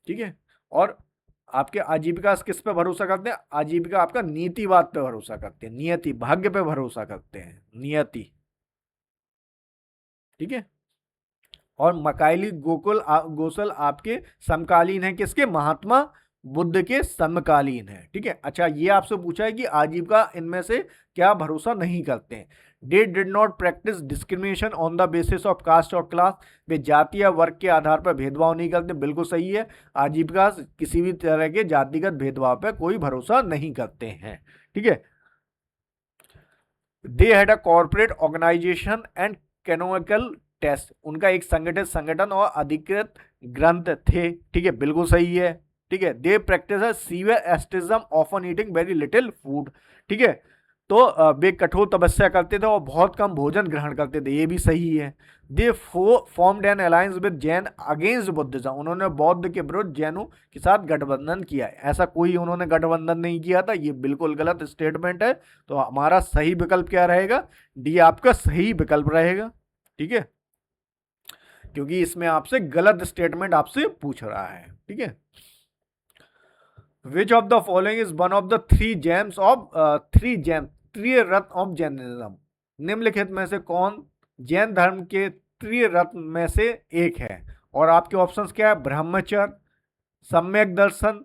ठीक है। और आपके आजीविका किस पे भरोसा करते हैं, आजीविका आपका नीतिवाद पे भरोसा करते हैं, नियति, भाग्य पे भरोसा करते हैं, नियति। ठीक है। और मकाइली गोसल आपके समकालीन है, किसके? महात्मा बुद्ध के समकालीन है। ठीक है। अच्छा, ये आपसे पूछा है कि आजीविका इनमें से क्या भरोसा नहीं करते हैं? They did not practice discrimination on the basis of caste और क्लास। वे जाति या वर्ग के आधार पर भेदभाव नहीं करते। बिल्कुल सही है। आजीविका किसी भी तरह के जातिगत भेदभाव पर कोई भरोसा नहीं करते हैं। ठीक है। They had a corporate organization and canonical test. उनका एक संगठित संगठन और अधिकृत ग्रंथ थे। ठीक है, बिल्कुल सही है। ठीक है। They practise severe asceticism often eating very little food. ठीक है। तो वे कठोर तपस्या करते थे और बहुत कम भोजन ग्रहण करते थे। ये भी सही है। दे formed an alliance with Jain against Buddhism. उन्होंने बौद्ध के विरुद्ध जैनों के साथ गठबंधन किया है। ऐसा कोई उन्होंने गठबंधन नहीं किया था। ये बिल्कुल गलत स्टेटमेंट है। तो हमारा सही विकल्प क्या रहेगा? डी आपका सही विकल्प रहेगा। ठीक है, क्योंकि इसमें आपसे गलत स्टेटमेंट आपसे पूछ रहा है। ठीक है। विच of the following is one of the three Ratna of Jainism. निम्नलिखित में से कौन जैन धर्म के त्रिरत्न में से एक है? और आपके ऑप्शंस क्या है? ब्रह्मचर्य, सम्यक दर्शन,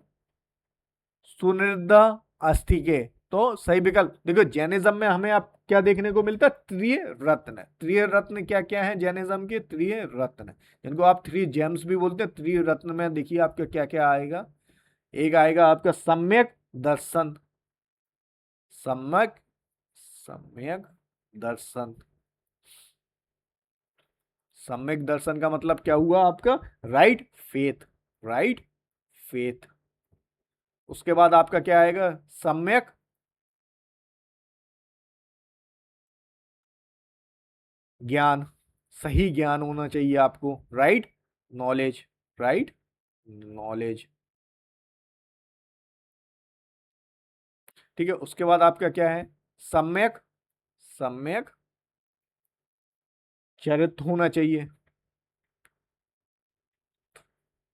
सुनिर्दा, अस्तिके। तो सही विकल्प देखो, जैनिज्म में हमें आप क्या देखने को मिलता है? त्रिरत्न। त्रिरत्न क्या क्या है जैनिज्म के? त्रिरत्न, जिनको आप थ्री जेम्स भी बोलते हैं। त्रिरत्न में देखिए आपका क्या क्या आएगा। एक आएगा आपका सम्यक दर्शन, सम्यक सम्यक दर्शन। सम्यक दर्शन का मतलब क्या हुआ आपका? Right faith, right faith. उसके बाद आपका क्या आएगा? सम्यक ज्ञान, सही ज्ञान होना चाहिए आपको। Right knowledge, right knowledge. ठीक है। उसके बाद आपका क्या है? सम्यक, सम्यक चरित्र होना चाहिए।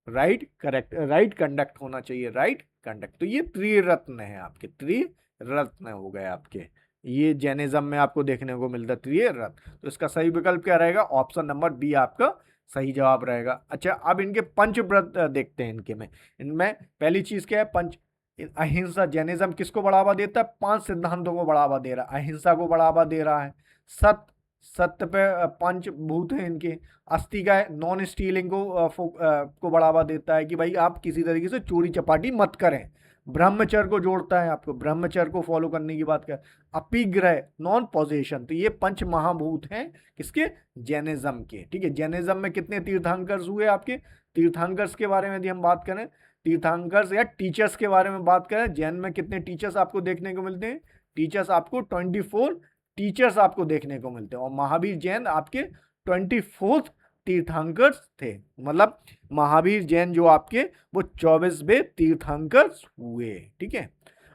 राइट करेक्ट, राइट कंडक्ट होना चाहिए, राइट कंडक्ट। तो ये त्रिरत्न है आपके, त्रिरत्न हो गए आपके। ये जैनिज्म में आपको देखने को मिलता है त्रिरत्न। तो इसका सही विकल्प क्या रहेगा? ऑप्शन नंबर बी आपका सही जवाब रहेगा। अच्छा, अब इनके पंचव्रत देखते हैं। इनके में, इनमें पहली चीज क्या है? पंच अहिंसा। जैनिज्म किसको बढ़ावा देता है? 5 सिद्धांतों को बढ़ावा दे रहा है। अहिंसा को बढ़ावा दे रहा है। सत्य, सत्य पे पंचभूत है इनके। अस्थि का है, नॉन स्टीलिंग को बढ़ावा देता है कि भाई आप किसी तरीके से चोरी चपाटी मत करें। ब्रह्मचर्य को जोड़ता है, आपको ब्रह्मचर्य को फॉलो करने की बात कर। अपिग्रह, नॉन पॉजेशन। तो ये पंच महाभूत हैं किसके? जैनिज्म के। ठीक है। जैनिज्म में कितने तीर्थंकर्स हुए आपके? तीर्थंकर्स के बारे में यदि हम बात करें, तीर्थंकर्स या टीचर्स के बारे में बात करें, जैन में कितने टीचर्स आपको देखने को मिलते हैं? टीचर्स आपको 24 टीचर्स आपको देखने को मिलते हैं। और महावीर जैन आपके 24th तीर्थंकर थे। मतलब महावीर जैन जो आपके वो 24वें तीर्थंकर हुए। ठीक है।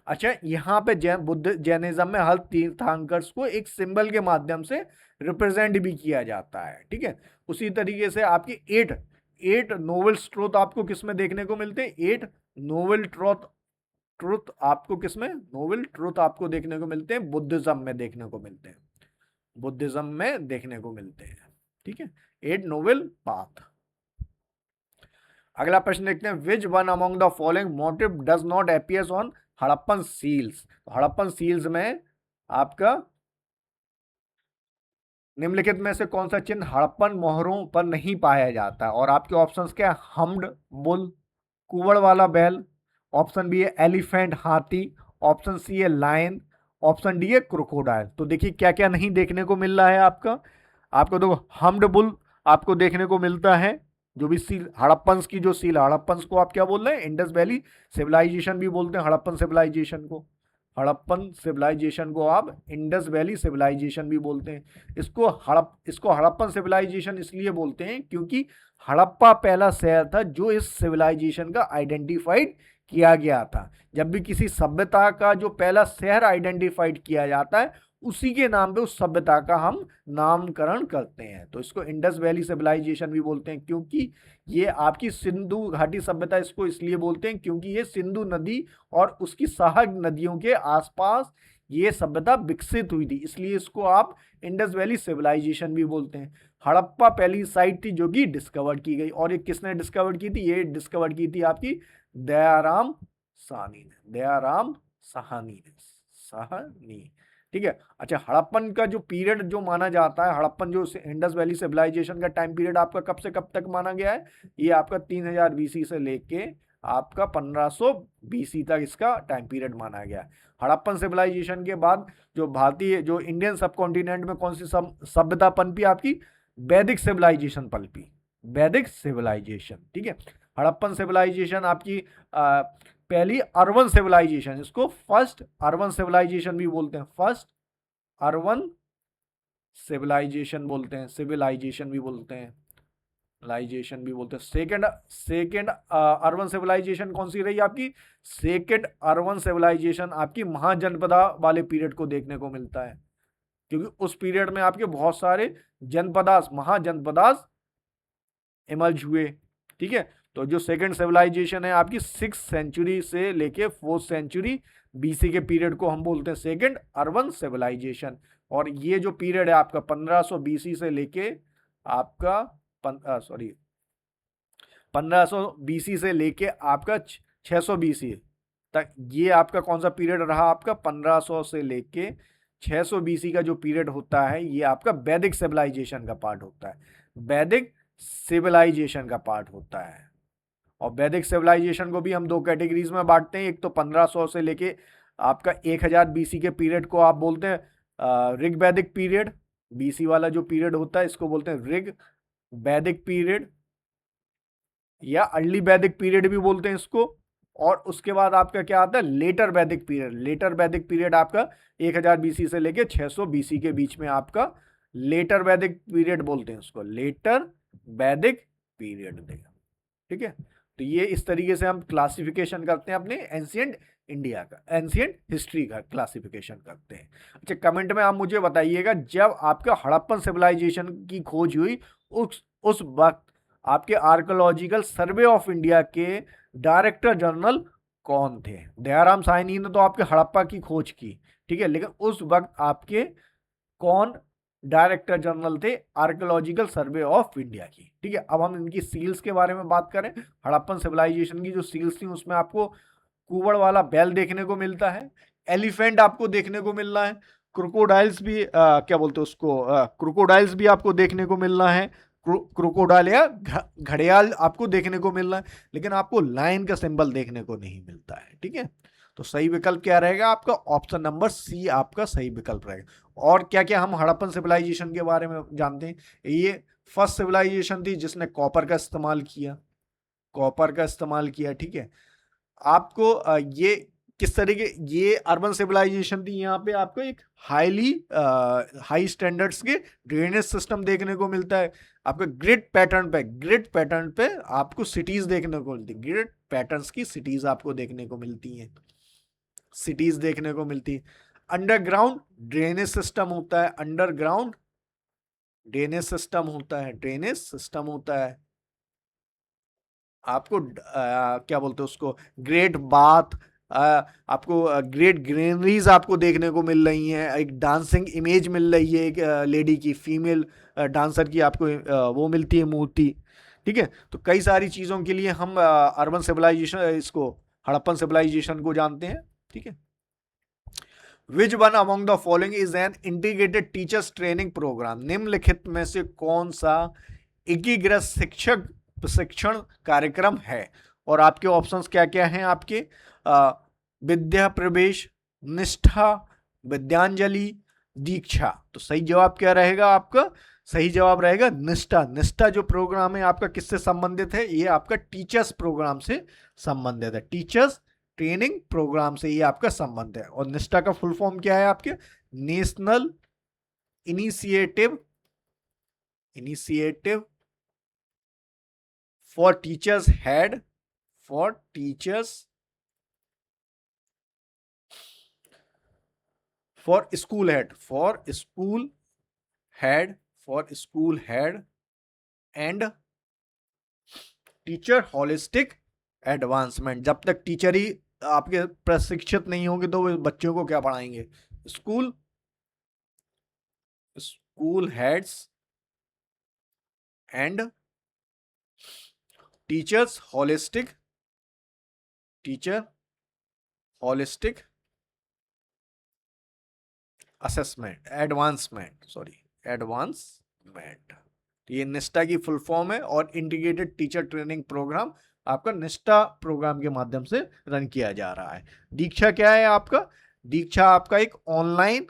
अच्छा, यहाँ पे जैन बुद्ध जैनिज्म में हर तीर्थंकर्स को एक सिंबल के माध्यम से रिप्रेजेंट भी किया जाता है। ठीक है। उसी तरीके से आपकी 8 नोबल ट्रुथ आपको किसमें देखने को मिलते हैं? 8 नोबल ट्रुथ आपको किसमें? नोबल ट्रुथ आपको देखने को मिलते हैं बुद्धिज्म में देखने को मिलते हैं, बुद्धिज्म में देखने को मिलते हैं। ठीक है। 8 नोबल पाथ। अगला प्रश्न देखते हैं। Which one among the following motive does not appears on Harappan seals. Harappan seals में आपका निम्नलिखित में से कौन सा चिन्ह हड़प्पन मोहरों पर नहीं पाया जाता है? और आपके ऑप्शंस क्या है? हम्ड बुल, कुवड़ वाला बैल, ऑप्शन बी है एलिफेंट हाथी, ऑप्शन सी है लायन, ऑप्शन डी है क्रोकोडाइल। तो देखिए क्या क्या नहीं देखने को मिल रहा है आपका। आपको तो हम्ड बुल आपको देखने को मिलता है, जो भी सील हड़प्पन की जो सील, हड़प्पन को आप क्या बोल रहे हैं? इंडस वैली सिविलाइजेशन भी बोलते हैं हड़प्पन सिविलाइजेशन को। हड़प्पन सिविलाइजेशन को आप इंडस वैली सिविलाइजेशन भी बोलते हैं। इसको हड़प्पन सिविलाइजेशन इसलिए बोलते हैं क्योंकि हड़प्पा पहला शहर था जो इस सिविलाइजेशन का आइडेंटिफाइड किया गया था। जब भी किसी सभ्यता का जो पहला शहर आइडेंटिफाइड किया जाता है, उसी के नाम पे उस सभ्यता का हम नामकरण करते हैं। तो इसको इंडस वैली सिविलाइजेशन भी बोलते हैं, क्योंकि ये आपकी सिंधु घाटी सभ्यता इसको इसलिए बोलते हैं क्योंकि ये सिंधु नदी और उसकी सहायक नदियों के आसपास ये सभ्यता विकसित हुई थी, इसलिए इसको आप इंडस वैली सिविलाइजेशन भी बोलते हैं। हड़प्पा पहली साइट थी जो कि डिस्कवर की गई, और ये किसने डिस्कवर की थी? ये डिस्कवर की थी आपकी दयाराम साहनी ने, दयाराम साहनी ने, साहनी। ठीक है। अच्छा, हड़प्पन का जो पीरियड जो माना जाता है, हड़प्पन जो इंडस वैली सिविलाइजेशन का टाइम पीरियड आपका कब से कब तक माना गया है? ये आपका 3000 बीसी से लेके आपका 1500 बीसी तक इसका टाइम पीरियड माना गया है। हड़प्पन सिविलाइजेशन के बाद जो भारतीय जो इंडियन सब कॉन्टिनेंट में कौन सी सभ्यता पनपी? आपकी वैदिक सिविलाइजेशन पनपी, वैदिक सिविलाइजेशन। ठीक है। हड़प्पन सिविलाइजेशन आपकी पहली अर्बन सिविलाइजेशन, इसको फर्स्ट अर्बन सिविलाइजेशन भी बोलते हैं, फर्स्ट अर्बन सिविलाइजेशन बोलते हैं, सिविलाइजेशन भी बोलते हैं, सिविलाइजेशन भी बोलते हैं। सेकेंड सेकेंड अर्बन सिविलाइजेशन कौन सी रही आपकी? सेकेंड अर्बन सिविलाइजेशन आपकी महाजनपदा वाले पीरियड को देखने को मिलता है, क्योंकि उस पीरियड में आपके बहुत सारे जनपदास, महाजनपदास इमर्ज हुए। ठीक है। तो जो सेकंड सिविलाइजेशन है आपकी 6th सेंचुरी से लेके 4th सेंचुरी बीसी के पीरियड को हम बोलते हैं सेकंड अर्बन सिविलाइजेशन। और ये जो पीरियड है आपका 1500 बीसी से लेके आपका 1500 बीसी से लेके आपका 600 बीसी तक, ये आपका कौन सा पीरियड रहा? आपका 1500 से लेके 600 बीसी का जो पीरियड होता है, ये आपका वैदिक सिविलाइजेशन का पार्ट होता है, वैदिक सिविलाइजेशन का पार्ट होता है। और वैदिक सिविलाइजेशन को भी हम दो कैटेगरीज में बांटते हैं। एक तो 1500 से लेके आपका 1000 बीसी के पीरियड को आप बोलते हैं ऋग वैदिक पीरियड, बीसी वाला जो पीरियड होता है इसको बोलते हैं ऋग वैदिक पीरियड या अर्ली वैदिक पीरियड भी बोलते हैं इसको। और उसके बाद आपका क्या आता है? लेटर वैदिक पीरियड। लेटर वैदिक पीरियड आपका 1000 बीसी से लेके 600 बीसी के बीच में आपका लेटर वैदिक पीरियड बोलते हैं उसको, लेटर वैदिक पीरियड देगा। ठीक है। तो ये इस तरीके से हम क्लासिफिकेशन करते हैं अपने एंशिएंट इंडिया का, एंशिएंट हिस्ट्री का क्लासिफिकेशन करते हैं। अच्छा, कमेंट में आप मुझे बताइएगा जब आपका हड़प्पन सिविलाइजेशन की खोज हुई उस वक्त आपके आर्कियोलॉजिकल सर्वे ऑफ इंडिया के डायरेक्टर जनरल कौन थे? दयाराम साहनी ने तो आपके हड़प्पा की खोज की, ठीक है, लेकिन उस वक्त आपके कौन डायरेक्टर जनरल थे आर्कियोलॉजिकल सर्वे ऑफ इंडिया की? ठीक है। अब हम इनकी सील्स के बारे में बात करें। हड़प्पन सिविलाइजेशन की जो सील्स थी उसमें आपको कुवड़ वाला बैल देखने को मिलता है, एलिफेंट आपको देखने को मिल रहा है, क्रोकोडाइल्स भी क्या बोलते हैं उसको, क्रोकोडाइल्स भी आपको देखने को मिल रहा है, क्रोकोडाइल या घड़ियाल आपको देखने को मिल रहा है, लेकिन आपको लायन का सिंबल देखने को नहीं मिलता है। ठीक है। तो सही विकल्प क्या रहेगा आपका? ऑप्शन नंबर सी आपका सही विकल्प रहेगा। और क्या क्या हम हड़प्पन सिविलाइजेशन के बारे में जानते हैं? ये फर्स्ट सिविलाइजेशन थी जिसने कॉपर का इस्तेमाल किया, कॉपर का इस्तेमाल किया। ठीक है। आपको ये किस तरीके, ये अर्बन सिविलाइजेशन थी, यहाँ पे आपको एक हाई स्टैंडर्ड्स के ड्रेनेज सिस्टम देखने को मिलता है। आपको ग्रिड पैटर्न पे आपको सिटीज देखने को मिलती है, ग्रिड पैटर्न्स की सिटीज आपको देखने को मिलती हैं, सिटीज देखने को मिलती है। अंडरग्राउंड ड्रेनेज सिस्टम होता है, अंडरग्राउंड ड्रेनेज सिस्टम होता है, ड्रेनेज सिस्टम होता है। आपको क्या बोलते हैं उसको, ग्रेट बाथ, आपको ग्रेट ग्रीनरीज आपको देखने को मिल रही हैं, एक डांसिंग इमेज मिल रही है एक लेडी की, फीमेल डांसर की आपको वो मिलती है मूर्ति। ठीक है। तो कई सारी चीज़ों के लिए हम अर्बन सिविलाइजेशन, इसको हड़प्पन सिविलाइजेशन को जानते हैं। ठीक है। Which one among the following is an integrated teachers training programme? निम्नलिखित में से कौन सा एकीकृत शिक्षक प्रशिक्षण कार्यक्रम है? और आपके ऑप्शंस क्या क्या हैं आपके? विद्या प्रवेश, निष्ठा, विद्यांजलि, दीक्षा। तो सही जवाब क्या रहेगा आपका? सही जवाब रहेगा निष्ठा। निष्ठा जो प्रोग्राम है आपका किससे संबंधित है? ये आपका टीचर्स प्रोग्राम से संबंधित है, टीचर्स ट्रेनिंग प्रोग्राम से ये आपका संबंध है। और निष्ठा का फुल फॉर्म क्या है आपके? National initiative for teachers head, for teachers, for school head, for school head, for school head and teacher holistic advancement. जब तक टीचर ही आपके प्रशिक्षित नहीं होंगे तो वो बच्चों को क्या पढ़ाएंगे? School heads and teachers holistic assessment, advancement. ये निष्ठा की फुल फॉर्म है और इंटीग्रेटेड टीचर ट्रेनिंग प्रोग्राम आपका निष्ठा प्रोग्राम के माध्यम से रन किया जा रहा है। दीक्षा क्या है आपका? दीक्षा आपका एक online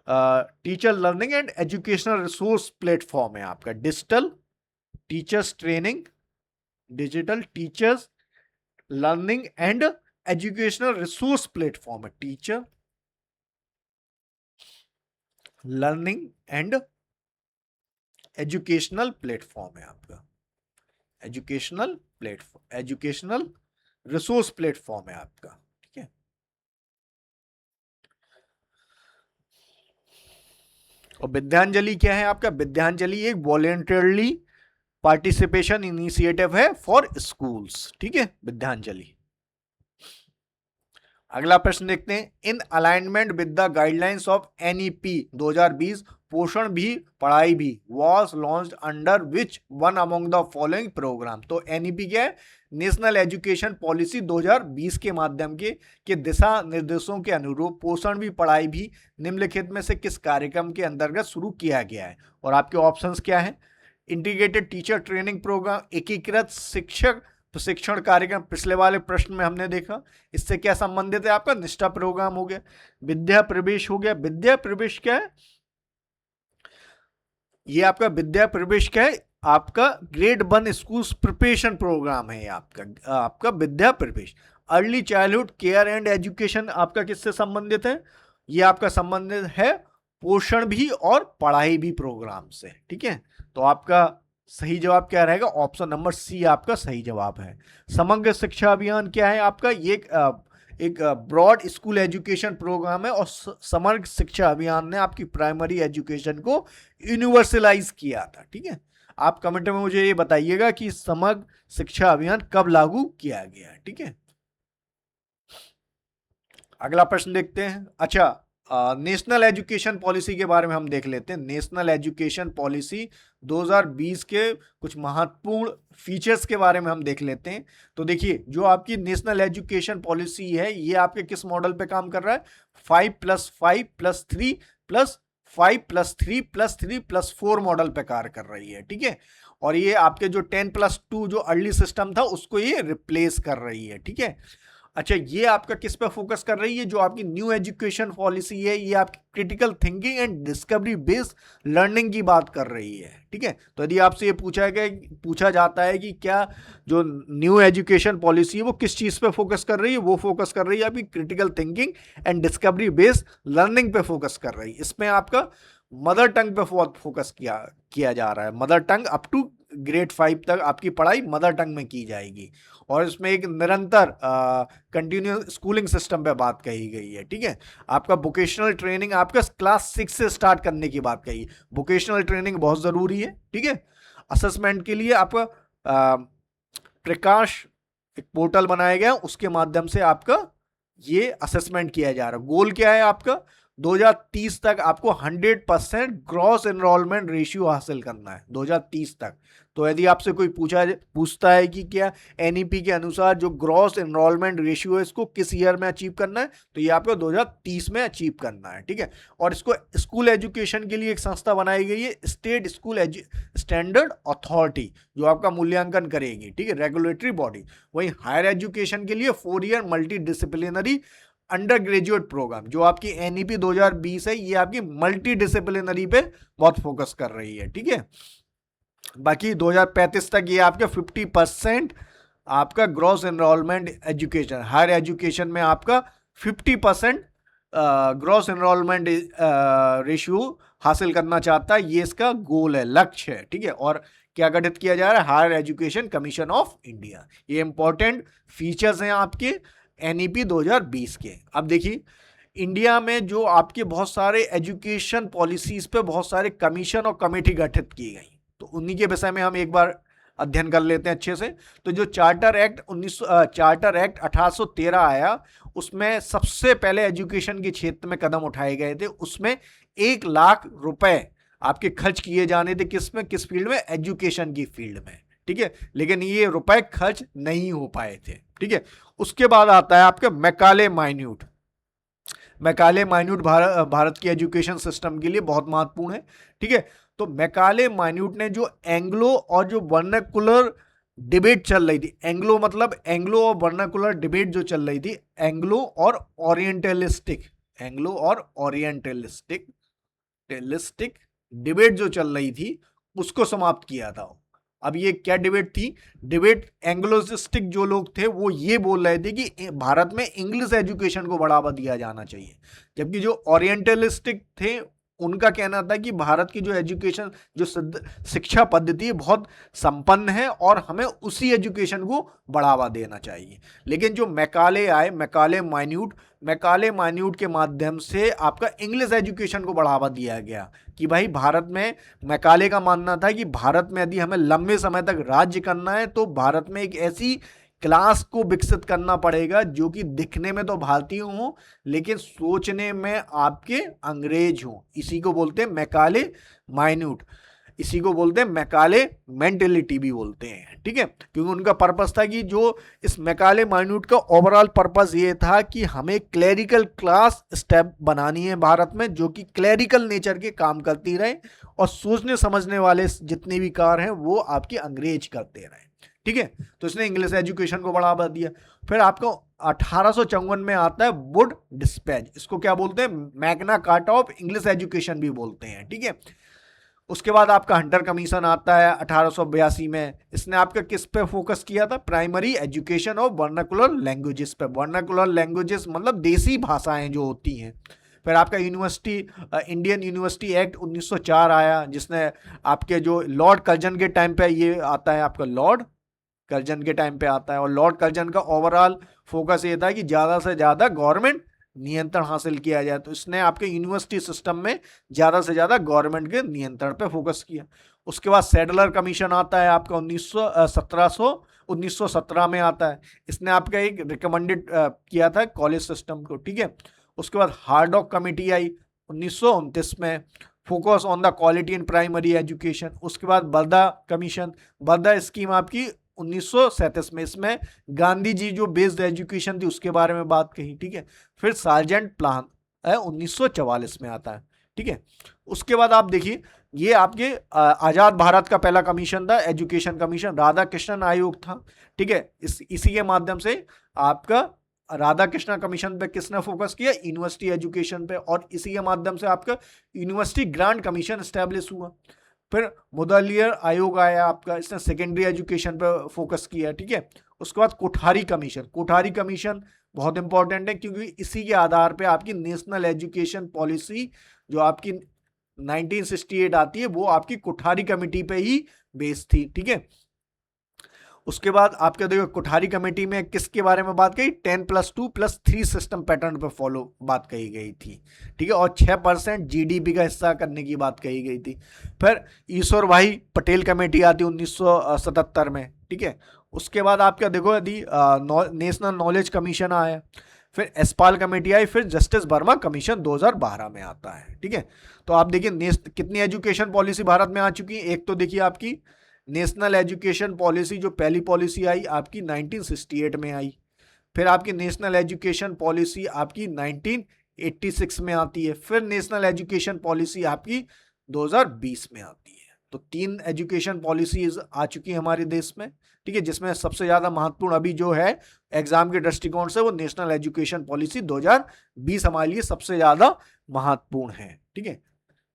teacher learning and educational resource platform है आपका। Digital teachers learning and educational resource platform है। Teacher learning and educational platform है आपका। एजुकेशनल रिसोर्स प्लेटफॉर्म है आपका। ठीक है। और विद्यांजलि क्या है आपका? विद्यांजलि एक वॉलेंटरली पार्टिसिपेशन इनिशिएटिव है फॉर स्कूल्स। ठीक है, विद्यांजलि। अगला प्रश्न देखते हैं। In alignment with the guidelines of NEP 2020 पोषण भी पढ़ाई भी was launched under which one among the following programme. तो एनईपी क्या है? नेशनल एजुकेशन पॉलिसी 2020 के माध्यम के दिशा निर्देशों के अनुरूप पोषण भी पढ़ाई भी निम्नलिखित में से किस कार्यक्रम के अंतर्गत शुरू किया गया है? और आपके ऑप्शंस क्या है? इंटीग्रेटेड टीचर ट्रेनिंग प्रोग्राम, एकीकृत शिक्षक प्रशिक्षण कार्यक्रम, पिछले वाले प्रश्न में हमने देखा। इससे क्या संबंधित है आपका? निष्ठा प्रोग्राम हो गया। विद्या प्रवेश हो गया। विद्या प्रवेश क्या है? ये आपका विद्या प्रवेश क्या है? आपका ग्रेड 1 स्कूल प्रिपरेशन प्रोग्राम है आपका विद्या प्रवेश। Early childhood care and education आपका किससे संबंधित है? ये आपका संबंधित है पोषण भी और पढ़ाई भी प्रोग्राम से। ठीक है, तो आपका सही जवाब क्या रहेगा? ऑप्शन नंबर सी आपका सही जवाब है। समग्र शिक्षा अभियान क्या है आपका? ये एक ब्रॉड स्कूल एजुकेशन प्रोग्राम है और समग्र शिक्षा अभियान ने आपकी प्राइमरी एजुकेशन को यूनिवर्सलाइज किया था। ठीक है, आप कमेंट में मुझे ये बताइएगा कि समग्र शिक्षा अभियान कब लागू किया गया। ठीक है, अगला प्रश्न देखते हैं। अच्छा, नेशनल एजुकेशन पॉलिसी के बारे में हम देख लेते हैं। नेशनल एजुकेशन पॉलिसी 2020 के कुछ महत्वपूर्ण फीचर्स के बारे में हम देख लेते हैं। तो देखिए, जो आपकी नेशनल एजुकेशन पॉलिसी है ये आपके किस मॉडल पे काम कर रहा है? 5+5+3+5+3+3+4 मॉडल पे कार्य कर रही है। ठीक है, और ये आपके जो 10+2 जो अर्ली सिस्टम था उसको ये रिप्लेस कर रही है। ठीक है, अच्छा, ये आपका किस पे फोकस कर रही है? जो आपकी न्यू एजुकेशन पॉलिसी है ये आपकी critical thinking and discovery based learning की बात कर रही है। ठीक है, तो यदि आपसे ये पूछा जाता है कि क्या जो न्यू एजुकेशन पॉलिसी है वो किस चीज़ पे फोकस कर रही है? वो फोकस कर रही है आपकी critical thinking and discovery based learning पे फोकस कर रही है। इसमें आपका मदर टंग पे फोकस किया जा रहा है। Mother tongue up to grade 5 तक आपकी पढ़ाई मदर टंग में की जाएगी और इसमें एक निरंतर कंटिन्यूस स्कूलिंग सिस्टम पे बात कही गई है। ठीक है, आपका वोकेशनल ट्रेनिंग आपका क्लास 6 से स्टार्ट करने की बात कही। वोकेशनल ट्रेनिंग बहुत ज़रूरी है। ठीक है, असेसमेंट के लिए आपका प्रकाश एक पोर्टल बनाया गया, उसके माध्यम से आपका ये असेसमेंट किया जा रहा है। गोल क्या है आपका? 2030 तक आपको 100% ग्रॉस एनरोलमेंट रेशियो हासिल करना है 2030 तक। तो यदि आपसे कोई पूछता है कि क्या एनईपी के अनुसार जो ग्रॉस एनरोलमेंट रेशियो है इसको किस ईयर में अचीव करना है, तो ये आपको 2030 में अचीव करना है। ठीक है, और इसको स्कूल एजुकेशन के लिए एक संस्था बनाई गई है, स्टेट स्कूल स्टैंडर्ड अथॉरिटी, जो आपका मूल्यांकन करेगी। ठीक है, रेगुलेटरी बॉडी। वहीं हायर एजुकेशन के लिए 4 year multidisciplinary undergraduate programme, जो आपकी एनईपी 2020 है, ये आपकी मल्टी डिसिप्लिनरी पे बहुत फोकस कर रही है। ठीक है, बाकी 2035 तक ये आपके 50% आपका gross enrolment education, higher education में आपका 50% ग्रॉस एनरोलमेंट रेशियो हासिल करना चाहता है। ये इसका गोल है, लक्ष्य है। ठीक है, और क्या गठित किया जा रहा है? Higher education commission of India. ये इंपॉर्टेंट फीचर्स हैं आपके एनईपी 2020 के। अब देखिए, इंडिया में जो आपके बहुत सारे एजुकेशन पॉलिसीज पे बहुत सारे कमीशन और कमेटी गठित की गई, तो उन्हीं के विषय में हम एक बार अध्ययन कर लेते हैं अच्छे से। तो जो चार्टर एक्ट 1813 आया, उसमें सबसे पहले एजुकेशन के क्षेत्र में कदम उठाए गए थे। उसमें 1 लाख रुपए आपके खर्च किए जाने थे किस में, किस फील्ड में, एजुकेशन की फील्ड में, ठीक है। लेकिन ये रुपए खर्च नहीं हो पाए थे, ठीक है। उसके बाद आता है आपका Macaulay minute. Macaulay minute Bharat की एजुकेशन सिस्टम के लिए बहुत महत्वपूर्ण है, ठीक है। तो मैकाले माइन्यूट ने जो एंग्लो और जो वर्नाकुलर डिबेट चल रही थी, एंग्लो मतलब एंग्लो और वर्नाकुलर डिबेट जो चल रही थी, एंग्लो और ओरिएंटलिस्टिक, एंग्लो और ओरिएंटलिस्टिक टेलिस्टिक डिबेट जो चल रही थी, उसको समाप्त किया था। अब ये क्या डिबेट थी? डिबेट एंग्लोसिस्टिक जो लोग थे वो ये बोल रहे थे कि भारत में इंग्लिश एजुकेशन को बढ़ावा दिया जाना चाहिए, जबकि जो ओरिएंटलिस्टिक थे उनका कहना था कि भारत की जो एजुकेशन, जो शिक्षा पद्धति है बहुत संपन्न है और हमें उसी एजुकेशन को बढ़ावा देना चाहिए। लेकिन जो मैकाले आए, मैकाले माइन्यूट के माध्यम से आपका इंग्लिश एजुकेशन को बढ़ावा दिया गया कि भाई भारत में, मैकाले का मानना था कि भारत में यदि हमें लंबे समय तक राज्य करना है तो भारत में एक ऐसी क्लास को विकसित करना पड़ेगा जो कि दिखने में तो भारतीय हो लेकिन सोचने में आपके अंग्रेज हो। इसी को बोलते हैं मैकाले माइन्यूट, इसी को बोलते हैं मैकाले मेंटेलिटी भी बोलते हैं, ठीक है। क्योंकि उनका पर्पस था कि जो इस मैकाले माइन्यूट का ओवरऑल पर्पस ये था कि हमें क्लेरिकल क्लास स्टेप बनानी है भारत में, जो कि क्लेरिकल नेचर के काम करती रहे और सोचने समझने वाले जितने भी कार्य हैं वो आपके अंग्रेज करते रहे, ठीक है। तो इसने इंग्लिश एजुकेशन को बढ़ावा दिया। फिर आपको 1854 में आता है वुड डिस्पैच, इसको क्या बोलते हैं? Magna carta of English education भी बोलते हैं, ठीक है। उसके बाद आपका हंटर कमीशन आता है 1882 में। इसने आपका किस पे फोकस किया था? Primary education of vernacular languages पे। वर्नाकुलर लैंग्वेजेस मतलब देसी भाषाएं जो होती हैं। फिर आपका इंडियन यूनिवर्सिटी एक्ट 1904 आया, जिसने आपके जो लॉर्ड कर्जन के टाइम पे, ये आता है आपका लॉर्ड कर्जन के टाइम पे आता है, और लॉर्ड कर्जन का ओवरऑल फोकस ये था कि ज़्यादा से ज़्यादा गवर्नमेंट नियंत्रण हासिल किया जाए। तो इसने आपके यूनिवर्सिटी सिस्टम में ज़्यादा से ज़्यादा गवर्नमेंट के नियंत्रण पे फोकस किया। उसके बाद सैडलर कमीशन आता है आपका 1917 में आता है। इसने आपका एक रिकमेंडेड किया था कॉलेज सिस्टम को, ठीक है। उसके बाद हार्डॉक कमेटी आई 1929 में, focus on the quality in primary education. उसके बाद बर्दा कमीशन, बर्दा स्कीम आपकी 1937 में, इसमें गांधी जी जो बेस्ड एजुकेशन थी उसके बारे में बात कही, ठीक है। फिर सार्जेंट प्लान है 1944 में आता है, ठीक है। उसके बाद आप देखिए, ये आपके आजाद भारत का पहला कमीशन था, एजुकेशन कमीशन, राधा कृष्णन आयोग था, ठीक है। इसी के माध्यम से आपका राधा कृष्णा कमीशन पे किसने फोकस किया? यूनिवर्सिटी एजुकेशन पे, और इसी के माध्यम से आपका यूनिवर्सिटी ग्रांट कमीशन स्टैब्लिश हुआ। फिर मुदलियर आयोग आया आपका, इसने सेकेंडरी एजुकेशन पे फोकस किया, ठीक है। उसके बाद कोठारी कमीशन, कोठारी कमीशन बहुत इंपॉर्टेंट है क्योंकि इसी के आधार पे आपकी नेशनल एजुकेशन पॉलिसी जो आपकी 1968 आती है वो आपकी कोठारी कमेटी पे ही बेस्ड थी, ठीक है। उसके बाद आपके देखो कोठारी कमेटी में किसके बारे में बात कही? 10+2+3 सिस्टम पैटर्न पर फॉलो बात कही गई थी, ठीक है। और 6% जीडीपी का हिस्सा करने की बात कही गई थी। फिर ईश्वर भाई पटेल कमेटी आती 1977 में, ठीक है। उसके बाद आपका देखो यदि नेशनल नॉलेज कमीशन आया, फिर एसपाल कमेटी आई, फिर जस्टिस वर्मा कमीशन 2012 में आता है, ठीक है। तो आप देखिए कितनी एजुकेशन पॉलिसी भारत में आ चुकी है। एक तो देखिए आपकी नेशनल एजुकेशन पॉलिसी, जो पहली पॉलिसी आई आपकी 1968 में आई। फिर आपकी नेशनल एजुकेशन पॉलिसी आपकी 1986 में आती है। फिर नेशनल एजुकेशन पॉलिसी आपकी 2020 में आती है। तो 3 एजुकेशन पॉलिसीज आ चुकी है हमारे देश में, ठीक है। जिसमें सबसे ज़्यादा महत्वपूर्ण अभी जो है एग्जाम के दृष्टिकोण से वो नेशनल एजुकेशन पॉलिसी 2020 हमारे लिए सबसे ज़्यादा महत्वपूर्ण है, ठीक है।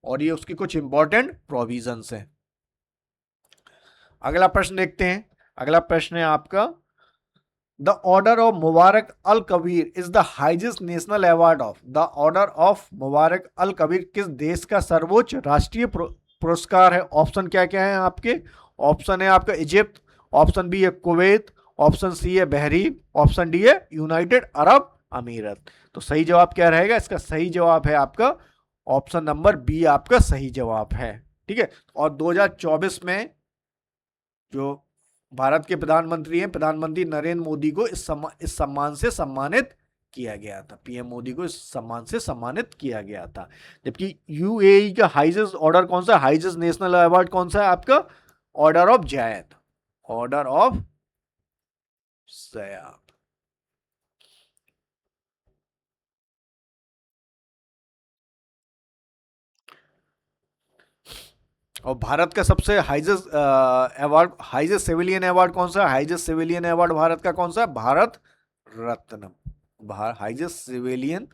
और ये उसकी कुछ इंपॉर्टेंट प्रोविजंस हैं। अगला प्रश्न देखते हैं। अगला प्रश्न है आपका, the order of Mubarak al Kabir is the highest national award of. The order of Mubarak al Kabir किस देश का सर्वोच्च राष्ट्रीय पुरस्कार है? ऑप्शन क्या क्या है आपके? ऑप्शन है आपका इजिप्ट, ऑप्शन बी है कुवैत, ऑप्शन सी है बहरीन, ऑप्शन डी है यूनाइटेड अरब अमीरत। तो सही जवाब क्या रहेगा? इसका सही जवाब है आपका ऑप्शन नंबर बी, आपका सही जवाब है, ठीक है। और 2024 में जो भारत के प्रधानमंत्री हैं, प्रधानमंत्री नरेंद्र मोदी को इस सम्मान से सम्मानित किया गया था। पीएम मोदी को इस सम्मान से सम्मानित किया गया था। जबकि यूएई का हाईएस्ट ऑर्डर कौन सा, हाईएस्ट नेशनल अवार्ड कौन सा है आपका, order of Zayed, order of Zayed. और भारत का सबसे highest award, highest civilian award कौन सा है, हाईएस्ट सिविलियन अवार्ड भारत का कौन सा है, Bharat Ratna. Highest civilian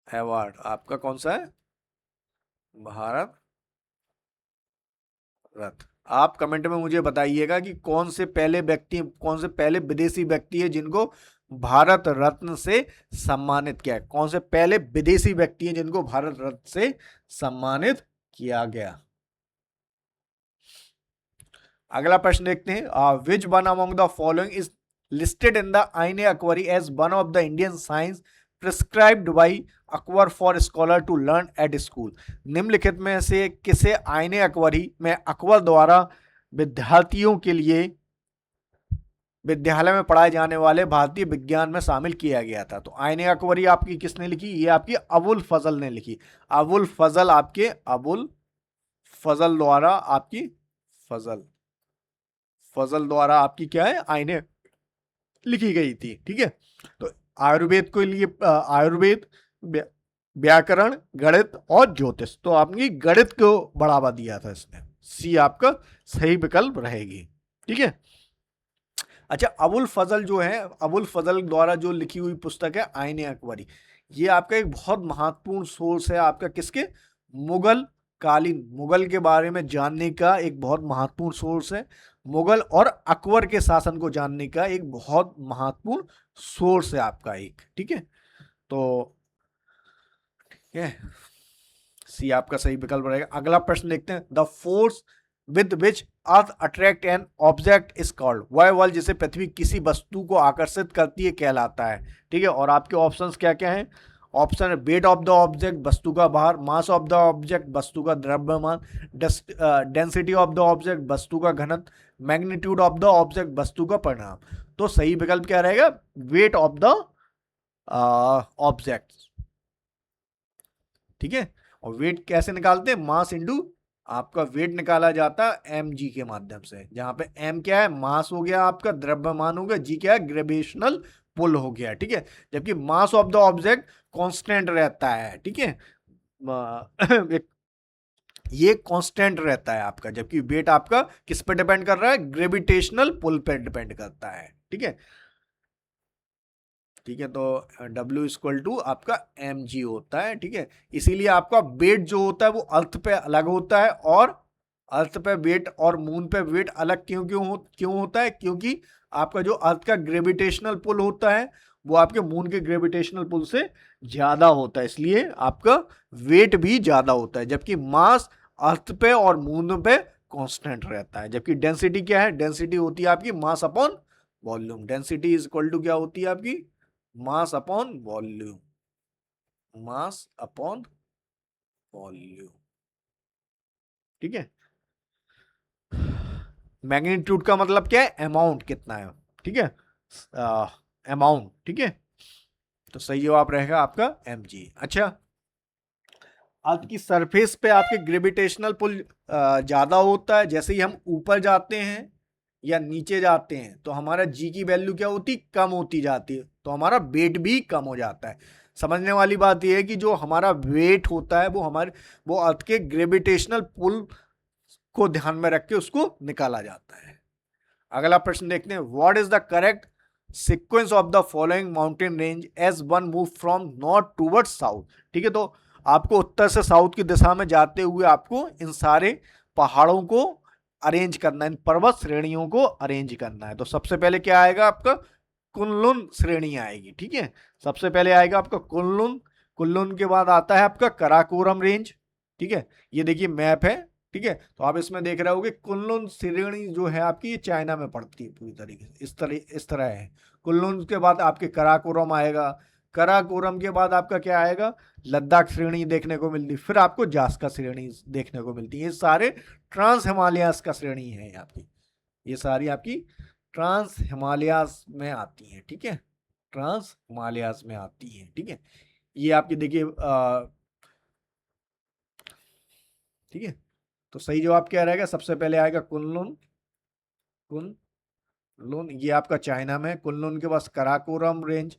award आपका कौन सा है, भारत रत्न। आप कमेंट में मुझे बताइएगा कि कौन से पहले व्यक्ति, कौन से पहले विदेशी व्यक्ति है जिनको भारत रत्न से सम्मानित किया है, कौन से पहले विदेशी व्यक्ति हैं जिनको भारत रत्न से सम्मानित किया गया। अगला प्रश्न देखते हैं, which one among the following is listed in the Ain-i-Akbari as one of the Indian science prescribed by Akbar for scholar to learn at school. निम्नलिखित में से किसे आईने अकबरी में अकबर द्वारा विद्यार्थियों के लिए विद्यालय में पढ़ाए जाने वाले भारतीय विज्ञान में शामिल किया गया था। तो आईने अकबरी आपकी किसने लिखी, ये आपकी अबुल फजल ने लिखी। अबुल फजल आपके, अबुल फजल द्वारा आपकी, फजल द्वारा आपकी क्या है, आईने लिखी गई थी। ठीक है, तो आयुर्वेद के लिए आयुर्वेद, व्याकरण, गणित और ज्योतिष, तो आपने गणित को बढ़ावा दिया था इसमें। सी आपका सही विकल्प रहेगी। ठीक है, अच्छा, अबुल फजल जो है, अबुल फजल द्वारा जो लिखी हुई पुस्तक है आईने अकबरी, ये आपका एक बहुत महत्वपूर्ण सोर्स है आपका, किसके, मुगल कालीन, मुगल के बारे में जानने का एक बहुत महत्वपूर्ण सोर्स है। मुगल और अकबर के शासन को जानने का एक बहुत महत्वपूर्ण सोर्स है आपका एक। ठीक है, तो ठीक है, सी आपका सही विकल्प रहेगा। अगला प्रश्न देखते हैं, the force with which earth attract an object is called, वह बल जिसे पृथ्वी किसी वस्तु को आकर्षित करती है कहलाता है। ठीक है, और आपके ऑप्शंस क्या क्या हैं, ऑप्शन है वेट ऑफ द ऑब्जेक्ट वस्तु का भार, मास ऑफ द ऑब्जेक्ट वस्तु का द्रव्यमान, डेंसिटी ऑफ द ऑब्जेक्ट वस्तु का घनत्व, मैग्नीट्यूड ऑफ द ऑब्जेक्ट वस्तु का परिणाम। तो सही विकल्प क्या रहेगा, वेट ऑफ द ऑब्जेक्ट। ठीक है, और वेट कैसे निकालते हैं, मास इंटू, आपका वेट निकाला जाता है mg के माध्यम से, जहां पे m क्या है, मास हो गया आपका, द्रव्यमान हो गया, g क्या है, ग्रेविटेशनल पुल हो गया। ठीक है, जबकि mass of the object constant रहता है। ठीक है, ये कांस्टेंट रहता है आपका, जबकि वेट आपका किस पे डिपेंड कर रहा है, ग्रेविटेशनल पुल पे डिपेंड करता है। ठीक है, ठीक है, तो W इक्वल टू आपका mg होता है। ठीक है, इसीलिए आपका वेट जो होता है वो अर्थ पे अलग होता है, और अर्थ पे वेट और मून पे वेट अलग क्यों होता है, क्योंकि आपका जो अर्थ का ग्रेविटेशनल पुल होता है वो आपके मून के ग्रेविटेशनल पुल से ज्यादा होता है, इसलिए आपका वेट भी ज्यादा होता है। जबकि मास अर्थ पे और मून पे कांस्टेंट रहता है। जबकि डेंसिटी क्या है, डेंसिटी होती है आपकी mass upon volume. Density is equal to क्या होती है आपकी, mass upon volume, mass upon volume. ठीक है, मैग्नीट्यूड का मतलब क्या है, अमाउंट कितना है। ठीक है, अमाउंट। ठीक है, तो सही जवाब रहेगा आपका mg। अच्छा, अर्थ की सरफेस पे आपके ग्रेविटेशनल पुल ज्यादा होता है, जैसे ही हम ऊपर जाते हैं या नीचे जाते हैं तो हमारा जी की वैल्यू क्या होती, कम होती जाती है, तो हमारा वेट भी कम हो जाता है। समझने वाली बात यह है कि जो हमारा वेट होता है वो अर्थ के ग्रेविटेशनल पुल को ध्यान में रख के उसको निकाला जाता है। अगला प्रश्न देखते हैं, what is the correct sequence of the following mountain range as one move from north towards south. ठीक है, तो आपको उत्तर से साउथ की दिशा में जाते हुए आपको इन सारे पहाड़ों को अरेंज करना है, इन पर्वत श्रेणियों को अरेंज करना है। तो सबसे पहले क्या आएगा आपका, कुनलुन श्रेणी आएगी। ठीक है, सबसे पहले आएगा आपका कुनलुन, कुनलुन के बाद आता है आपका कराकोरम रेंज। ठीक है, ये देखिए मैप है। ठीक है, तो आप इसमें देख रहे होगे कुनलुन श्रेणी जो है आपकी ये चाइना में पड़ती है पूरी तरीके से, इस तरह है। कुनलुन के बाद आपके कराकोरम आएगा, कराकोरम के बाद आपका क्या आएगा, लद्दाख श्रेणी देखने को मिलती, फिर आपको जास्का श्रेणी देखने को मिलती है। ये सारे ट्रांस हिमालयास का श्रेणी है आपकी, ये सारी आपकी ट्रांस हिमालयाज में आती हैं, ठीक है, ट्रांस हिमालयाज में आती हैं, ठीक है। ये आपकी देखिए ठीक है। तो सही जवाब क्या रहेगा, सबसे पहले आएगा कुनलुन, कुनलुन, ये आपका चाइना में। कुनलुन के पास Karakoram range,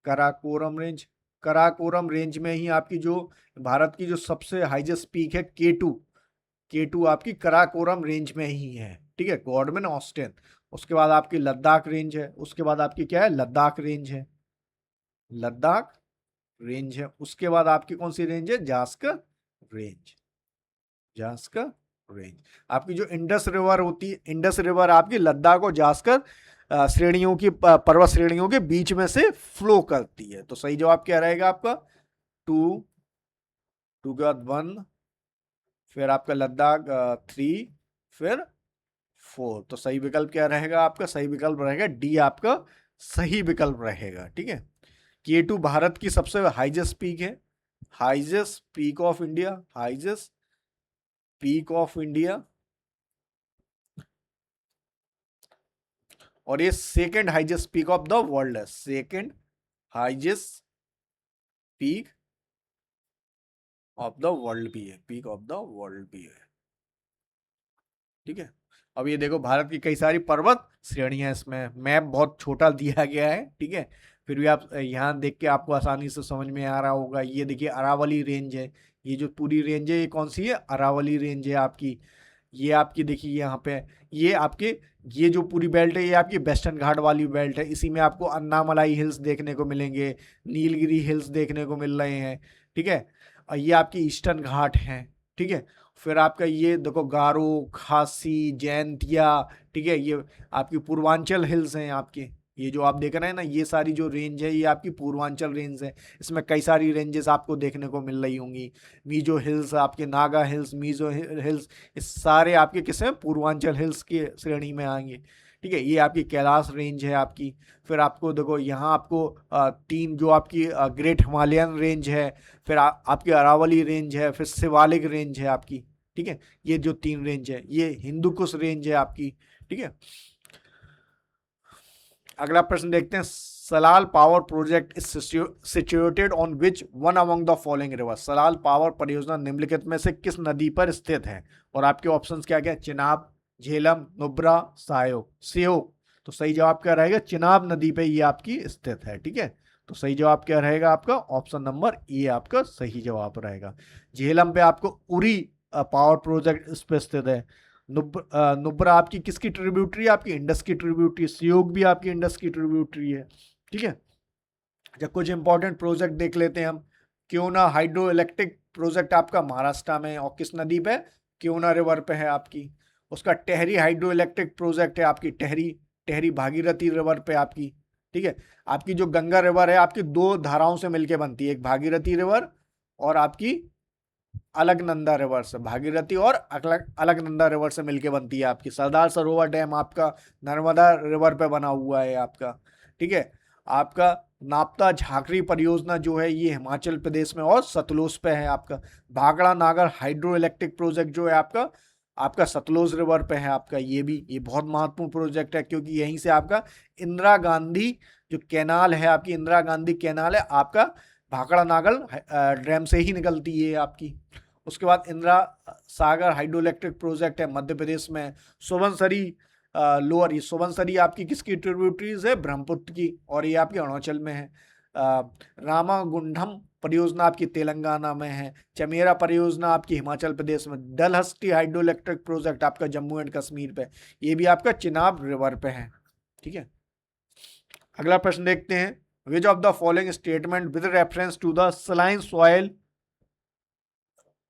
Karakoram range, Karakoram range में ही आपकी जो भारत की जो सबसे हाईएस्ट पीक है K2, K2 आपकी कराकोरम रेंज में ही है, ठीक है, गॉडमैन ऑस्टिन। उसके बाद आपकी लद्दाख रेंज है, उसके बाद आपकी क्या है, लद्दाख रेंज है, लद्दाख रेंज है। उसके बाद आपकी कौन सी रेंज है, जास्कर रेंज, जास्कर रेंज। आपकी जो इंडस रिवर होती है, इंडस रिवर आपकी लद्दाख और जास्कर श्रेणियों की, पर्वत श्रेणियों के बीच में से फ्लो करती है। तो सही जवाब क्या रहेगा आपका, टू, टू के बाद 1, फिर आपका लद्दाख 3, फिर 4। तो सही विकल्प क्या रहेगा आपका, सही विकल्प रहेगा डी आपका सही विकल्प रहेगा, ठीक है। K2 भारत की सबसे हाईएस्ट पीक है, highest peak of India, highest peak of India, और ये second highest peak of the world है, second highest peak of the world भी है, पीक ऑफ द वर्ल्ड भी है, ठीक है। अब ये देखो भारत की कई सारी पर्वत श्रेणियां, इसमें मैप बहुत छोटा दिया गया है, ठीक है, फिर भी आप यहाँ देख के आपको आसानी से समझ में आ रहा होगा। ये देखिए अरावली रेंज है, ये जो पूरी रेंज है ये कौन सी है, अरावली रेंज है आपकी। ये आपकी देखिए यहाँ पे, ये आपके, ये जो पूरी बेल्ट है ये आपकी वेस्टर्न घाट वाली बेल्ट है। इसी में आपको अन्नामलाई हिल्स देखने को मिलेंगे, नीलगिरी हिल्स देखने को मिल रहे हैं, ठीक है। और ये आपकी ईस्टर्न घाट है, ठीक है। फिर आपका ये देखो गारो, खासी, जैंतिया, ठीक है, ये आपकी पूर्वांचल हिल्स हैं आपके। ये जो आप देख रहे हैं ना, ये सारी जो रेंज है ये आपकी पूर्वांचल रेंज है। इसमें कई सारी रेंजेस आपको देखने को मिल रही होंगी, मीजो हिल्स, आपके नागा हिल्स, मीजो हिल्स, इस सारे आपके किसे पूर्वांचल हिल्स के श्रेणी में आएंगे, ठीक है। ये आपकी कैलाश रेंज है आपकी। फिर आपको देखो यहाँ आपको तीन जो आपकी ग्रेट हिमालयन रेंज है, फिर आपकी अरावली रेंज है, फिर शिवालिक रेंज है आपकी, ठीक है। ये जो तीन रेंज है, ये हिंदू कुश रेंज है आपकी, ठीक है। अगला प्रश्न देखते हैं, Salal power project is situated on which one among the following river. Salal power परियोजना निम्नलिखित में से किस नदी पर स्थित है, और आपके ऑप्शंस क्या क्या, चिनाब, झेलम, नुब्रा, सियोक। तो सही जवाब क्या रहेगा, चिनाब नदी पे ये आपकी स्थित है, ठीक है। तो सही जवाब क्या रहेगा आपका, ऑप्शन नंबर ए आपका सही जवाब रहेगा। झेलम पे आपको उरी पावर प्रोजेक्ट इस पे स्थित है। नुब्रा आपकी किसकी ट्रिब्यूटरी, आपकी इंडस की ट्रिब्यूटरी। सियोग भी आपकी इंडस की ट्रिब्यूटरी है, ठीक है। जब कुछ इंपॉर्टेंट प्रोजेक्ट देख लेते हैं हम। क्योना हाइड्रो इलेक्ट्रिक प्रोजेक्ट आपका महाराष्ट्र में, और किस नदी पे, क्योना रिवर पे है आपकी। उसका टेहरी हाइड्रो इलेक्ट्रिक प्रोजेक्ट है आपकी, टेहरी, टेहरी भागीरथी रिवर पे आपकी, ठीक है। आपकी जो गंगा रिवर है आपकी दो धाराओं से मिलकर बनती है, एक भागीरथी रिवर और आपकी अलकनंदा रिवर से, भागीरथी और अलकनंदा रिवर से मिलके बनती है आपकी। सरदार सरोवर डैम आपका नर्मदा रिवर पे बना हुआ है आपका, ठीक है। आपका नापता झाकरी परियोजना जो है ये हिमाचल प्रदेश में और सतलुज पे है आपका। भाखड़ा नागर हाइड्रो इलेक्ट्रिक प्रोजेक्ट जो है आपका, आपका सतलुज रिवर पे है आपका। ये बहुत महत्वपूर्ण प्रोजेक्ट है, क्योंकि यहीं से आपका इंदिरा गांधी जो कैनाल है आपकी, इंदिरा गांधी कैनाल है आपका भाखड़ा नागल डैम से ही निकलती है आपकी। उसके बाद Indira Sagar hydro electric project है मध्य प्रदेश में। सुबनसरी लोअर, ये सुबनसरी आपकी किसकी ट्रिब्यूटरीज है, ब्रह्मपुत्र की, और ये आपकी अरुणाचल में है। रामागुंडम परियोजना आपकी तेलंगाना में है। चमेरा परियोजना आपकी हिमाचल प्रदेश में। डलहस्टी हाइड्रो इलेक्ट्रिक प्रोजेक्ट आपका जम्मू एंड कश्मीर पे, ये भी आपका चिनाब रिवर पे है, ठीक है। अगला प्रश्न देखते हैं, which of the following statement with reference to the saline soil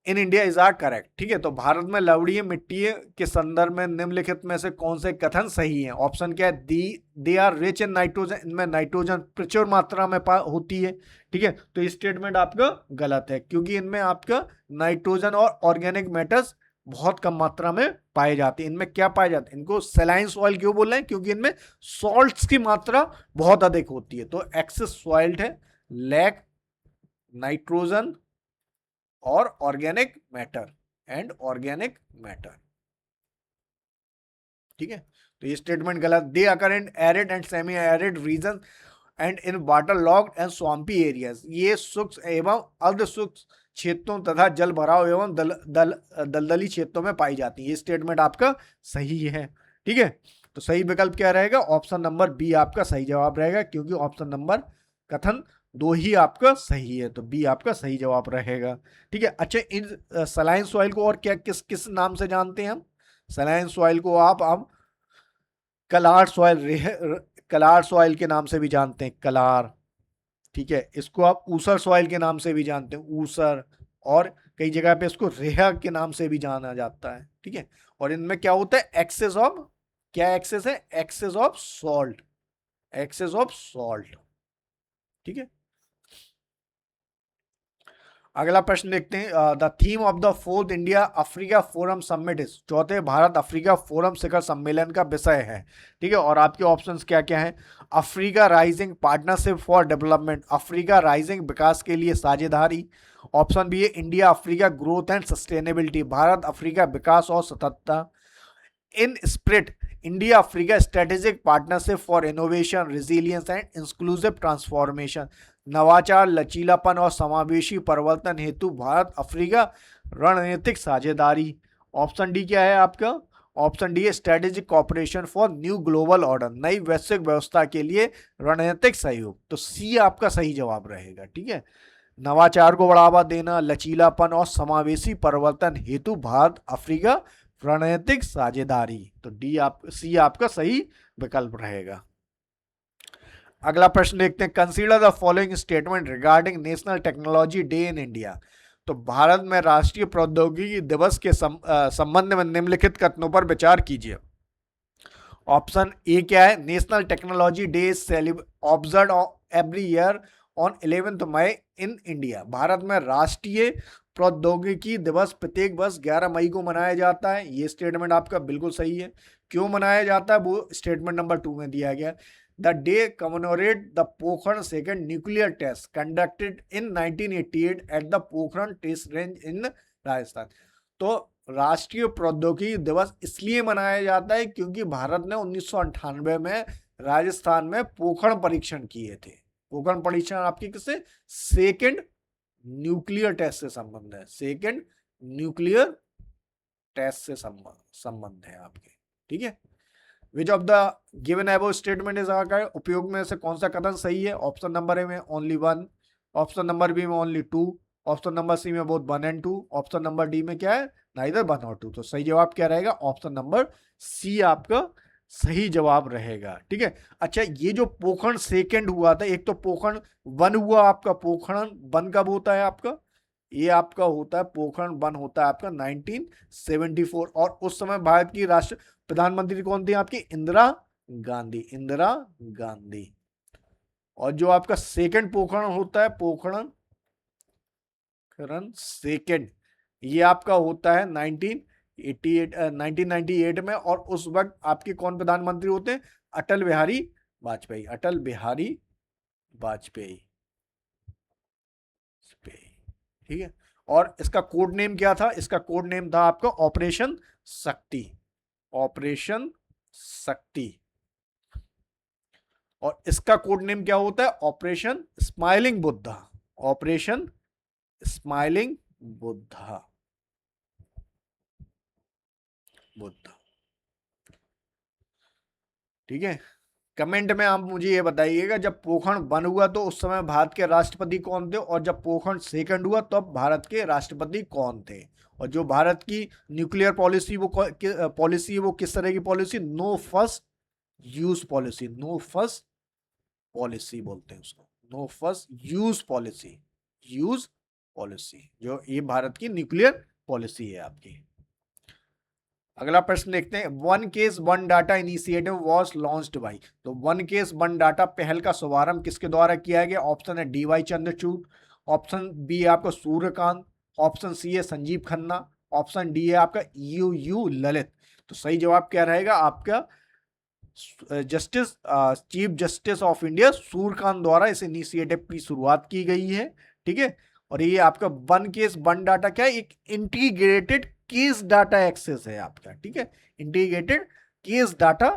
in India is are correct, ठीक है। तो भारत में लवणीय मिट्टी के संदर्भ में निम्नलिखित में से कौन से कथन सही हैं। ऑप्शन क्या है, they are rich in nitrogen, इनमें नाइट्रोजन प्रचुर मात्रा में होती है, ठीक है। तो ये स्टेटमेंट आपका गलत है, क्योंकि इनमें आपका नाइट्रोजन और ऑर्गेनिक मैटर्स बहुत कम मात्रा में पाए जाते हैं। इनमें क्या पाए जाते हैं, इनको सलाइन सॉइल क्यों बोल रहे हैं, क्योंकि इनमें सॉल्ट्स की मात्रा बहुत अधिक होती है। तो एक्सेस सॉइल्ट है, लैक नाइट्रोजन और organic matter, and organic matter, ठीक है। तो ये स्टेटमेंट गलत। They occur in arid and semi arid region and in waterlogged and swampy areas. ये सूक्ष्म एवं अर्ध सूक्ष्म क्षेत्रों तथा जल भराव एवं दलदली क्षेत्रों में पाई जाती है। ये स्टेटमेंट आपका सही है। ठीक है, तो सही विकल्प क्या रहेगा? ऑप्शन नंबर बी आपका सही जवाब रहेगा, क्योंकि ऑप्शन नंबर कथन 2 ही आपका सही है, तो बी आपका सही जवाब रहेगा। ठीक है, अच्छा इन सलाइन सॉइल को और क्या किस किस नाम से जानते हैं हम? सलाइन सॉइल को आप कलार सॉइल, कलार सॉइल के नाम से भी जानते हैं, कलार। ठीक है, इसको आप ऊसर सॉइल के नाम से भी जानते हैं, ऊसर। और कई जगह पे इसको रेहा के नाम से भी जाना जाता है। ठीक है, और इनमें क्या होता है? एक्सेस ऑफ, क्या एक्सेस है? Excess of salt, excess of salt. ठीक है, अगला प्रश्न देखते हैं। The theme of the fourth India Africa forum summit is, चौथे भारत अफ्रीका फोरम शिखर सम्मेलन का विषय है। ठीक है, और आपके ऑप्शंस क्या क्या हैं? Africa rising partnership for development, Africa rising विकास के लिए साझेदारी। ऑप्शन बी है India Africa growth and sustainability, Bharat Africa विकास और सततता। Inspirit India Africa strategic partnership for innovation resilience and inclusive transformation, नवाचार लचीलापन और समावेशी परिवर्तन हेतु भारत अफ्रीका रणनीतिक साझेदारी। ऑप्शन डी क्या है आपका? ऑप्शन डी है strategic corporation for new global order, नई वैश्विक व्यवस्था के लिए रणनीतिक सहयोग। तो सी आपका सही जवाब रहेगा। ठीक है, नवाचार को बढ़ावा देना, लचीलापन और समावेशी परिवर्तन हेतु भारत अफ्रीका रणनीतिक साझेदारी, तो सी आपका सही विकल्प रहेगा। अगला प्रश्न देखते हैं। Consider the following statement regarding national technology day in India, तो भारत में राष्ट्रीय प्रौद्योगिकी दिवस के संबंध में निम्नलिखित कथनों पर विचार कीजिए। ऑप्शन ए क्या है? National technology day is observe every year on 11 May in India, Bharat में राष्ट्रीय प्रौद्योगिकी दिवस प्रत्येक वर्ष 11 मई को मनाया जाता है। ये स्टेटमेंट आपका बिल्कुल सही है। क्यों मनाया जाता है वो स्टेटमेंट नंबर 2 में दिया गया। The day commemorate the Pokhran second nuclear test conducted in 1988 at the Pokhran test range in Rajasthan. तो राष्ट्रीय प्रौद्योगिकी दिवस इसलिए मनाया जाता है क्योंकि भारत ने 1998 में राजस्थान में पोखरण परीक्षण किए थे। पोखरण परीक्षण आपकी किससे? सेकेंड न्यूक्लियर टेस्ट से संबंध है, सेकेंड न्यूक्लियर टेस्ट से संबंध है आपके। ठीक है, विच of the given above statement is आकर, उपयोग में से कौन सा कथन सही है? ऑप्शन नंबर ए में ओनली 1, ऑप्शन नंबर बी में ओनली 2, ऑप्शन नंबर सी में both 1 and 2, option number D में क्या है? नाइदर 1 और 2। तो सही जवाब क्या रहेगा? ऑप्शन नंबर सी आपका सही जवाब रहेगा। ठीक है, अच्छा ये जो पोखरण सेकेंड हुआ था, एक तो पोखरण 1 हुआ आपका, पोखरण 1 कब होता है आपका? ये आपका होता है पोखरण 1 होता है आपका 1974, और उस समय भारत की राष्ट्र प्रधानमंत्री कौन थी आपकी? इंदिरा गांधी, इंदिरा गांधी। और जो आपका सेकंड पोखरण होता है, पोखरण सेकंड, ये आपका होता है 1998 में, और उस वक्त आपके कौन प्रधानमंत्री होते हैं? अटल बिहारी वाजपेयी, अटल बिहारी वाजपेयी। ठीक है, और इसका कोड नेम क्या था? इसका कोड नेम था आपका ऑपरेशन शक्ति, ऑपरेशन शक्ति। और इसका कोड नेम क्या होता है? Operation smiling Buddha, operation smiling Buddha, Buddha. ठीक है, कमेंट में आप मुझे ये बताइएगा जब पोखरण 1 हुआ तो उस समय भारत के राष्ट्रपति कौन थे, और जब पोखरण सेकंड हुआ तब तो भारत के राष्ट्रपति कौन थे। और जो भारत की न्यूक्लियर पॉलिसी वो किस तरह की policy? No first use policy, no first policy बोलते हैं उसको, no first use policy, use policy, जो ये भारत की न्यूक्लियर पॉलिसी है आपकी। अगला प्रश्न देखते हैं। 1 case 1 data initiative was launched by, तो 1 केस 1 डाटा पहल का शुभारंभ किसके द्वारा किया गया? ऑप्शन है D Y Chandrachud, option B है आपका सूर्यकांत, ऑप्शन सी है संजीव खन्ना, ऑप्शन डी है आपका यू ललित। तो सही जवाब क्या रहेगा आपका? Justice chief justice of India Suryakant द्वारा इस इनिशिएटिव की शुरुआत की गई है। ठीक है, और ये आपका 1 केस 1 डाटा क्या है? एक इंटीग्रेटेड केस डाटा एक्सेस है आपका। ठीक है, इंटीग्रेटेड
केस डाटा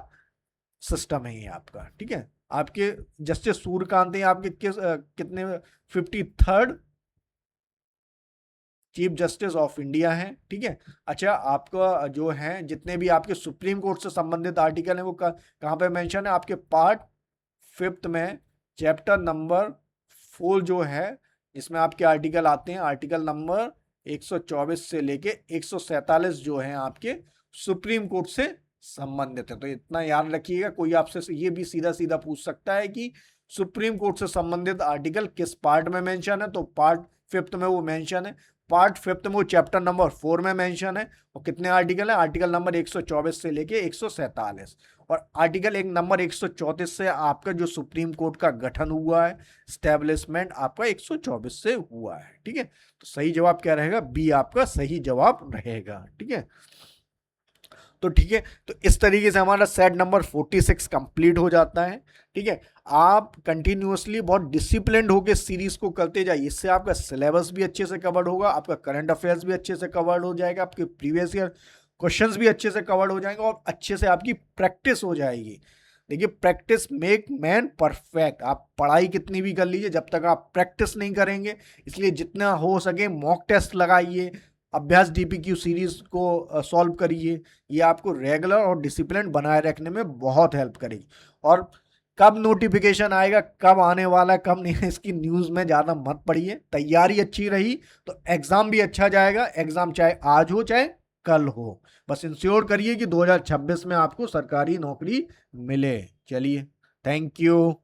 सिस्टम है ये आपका, ठीक है। आपके जस्टिस सूर्यकांत हैं आपके केस कितने 53rd chief justice of India है, ठीक है। अच्छा, आपका जो है जितने भी आपके सुप्रीम कोर्ट से संबंधित आर्टिकल हैं वो कहाँ पे मेंशन है, आपके पार्ट 5th में चैप्टर नंबर 4 जो है, इसमें आपके आर्टिकल आते हैं, आर्टिकल नंबर 124 से लेके 147 जो है आपके सुप्रीम कोर्ट से संबंधित है। तो इतना याद रखिएगा, कोई आपसे ये भी सीधा सीधा पूछ सकता है कि सुप्रीम कोर्ट से संबंधित आर्टिकल किस पार्ट में मेंशन है, तो पार्ट 5th में वो मेंशन है, पार्ट 5th में वो चैप्टर नंबर 4 में मेंशन है। और कितने आर्टिकल है, आर्टिकल नंबर 124 से लेके 147, और आर्टिकल एक नंबर 134 से आपका जो सुप्रीम कोर्ट का गठन हुआ है, स्टैब्लिशमेंट आपका 124 से हुआ है, ठीक है। तो सही जवाब क्या रहेगा, बी आपका सही जवाब रहेगा, ठीक है। तो ठीक है, तो इस तरीके से हमारा सेट नंबर 46 कंप्लीट हो जाता है, ठीक है। आप कंटिन्यूअसली बहुत डिसिप्लिन्ड होकर सीरीज को करते जाइए, इससे आपका सिलेबस भी अच्छे से कवर्ड होगा, आपका करंट अफेयर्स भी अच्छे से कवर्ड हो जाएगा, आपके प्रीवियस ईयर क्वेश्चंस भी अच्छे से कवर्ड हो जाएंगे, और अच्छे से आपकी प्रैक्टिस हो जाएगी। देखिए, प्रैक्टिस मेक मैन परफेक्ट। आप पढ़ाई कितनी भी कर लीजिए, जब तक आप प्रैक्टिस नहीं करेंगे, इसलिए जितना हो सके मॉक टेस्ट लगाइए, अभ्यास डीपीक्यू सीरीज को सॉल्व करिए। ये आपको रेगुलर और डिसिप्लिन बनाए रखने में बहुत हेल्प करेगी। और कब नोटिफिकेशन आएगा, कब आने वाला है, कब नहीं, इसकी न्यूज़ में ज़्यादा मत पढ़िए। तैयारी अच्छी रही तो एग्ज़ाम भी अच्छा जाएगा, एग्ज़ाम चाहे आज हो चाहे कल हो। बस इंश्योर करिए कि 2026 में आपको सरकारी नौकरी मिले। चलिए, थैंक यू।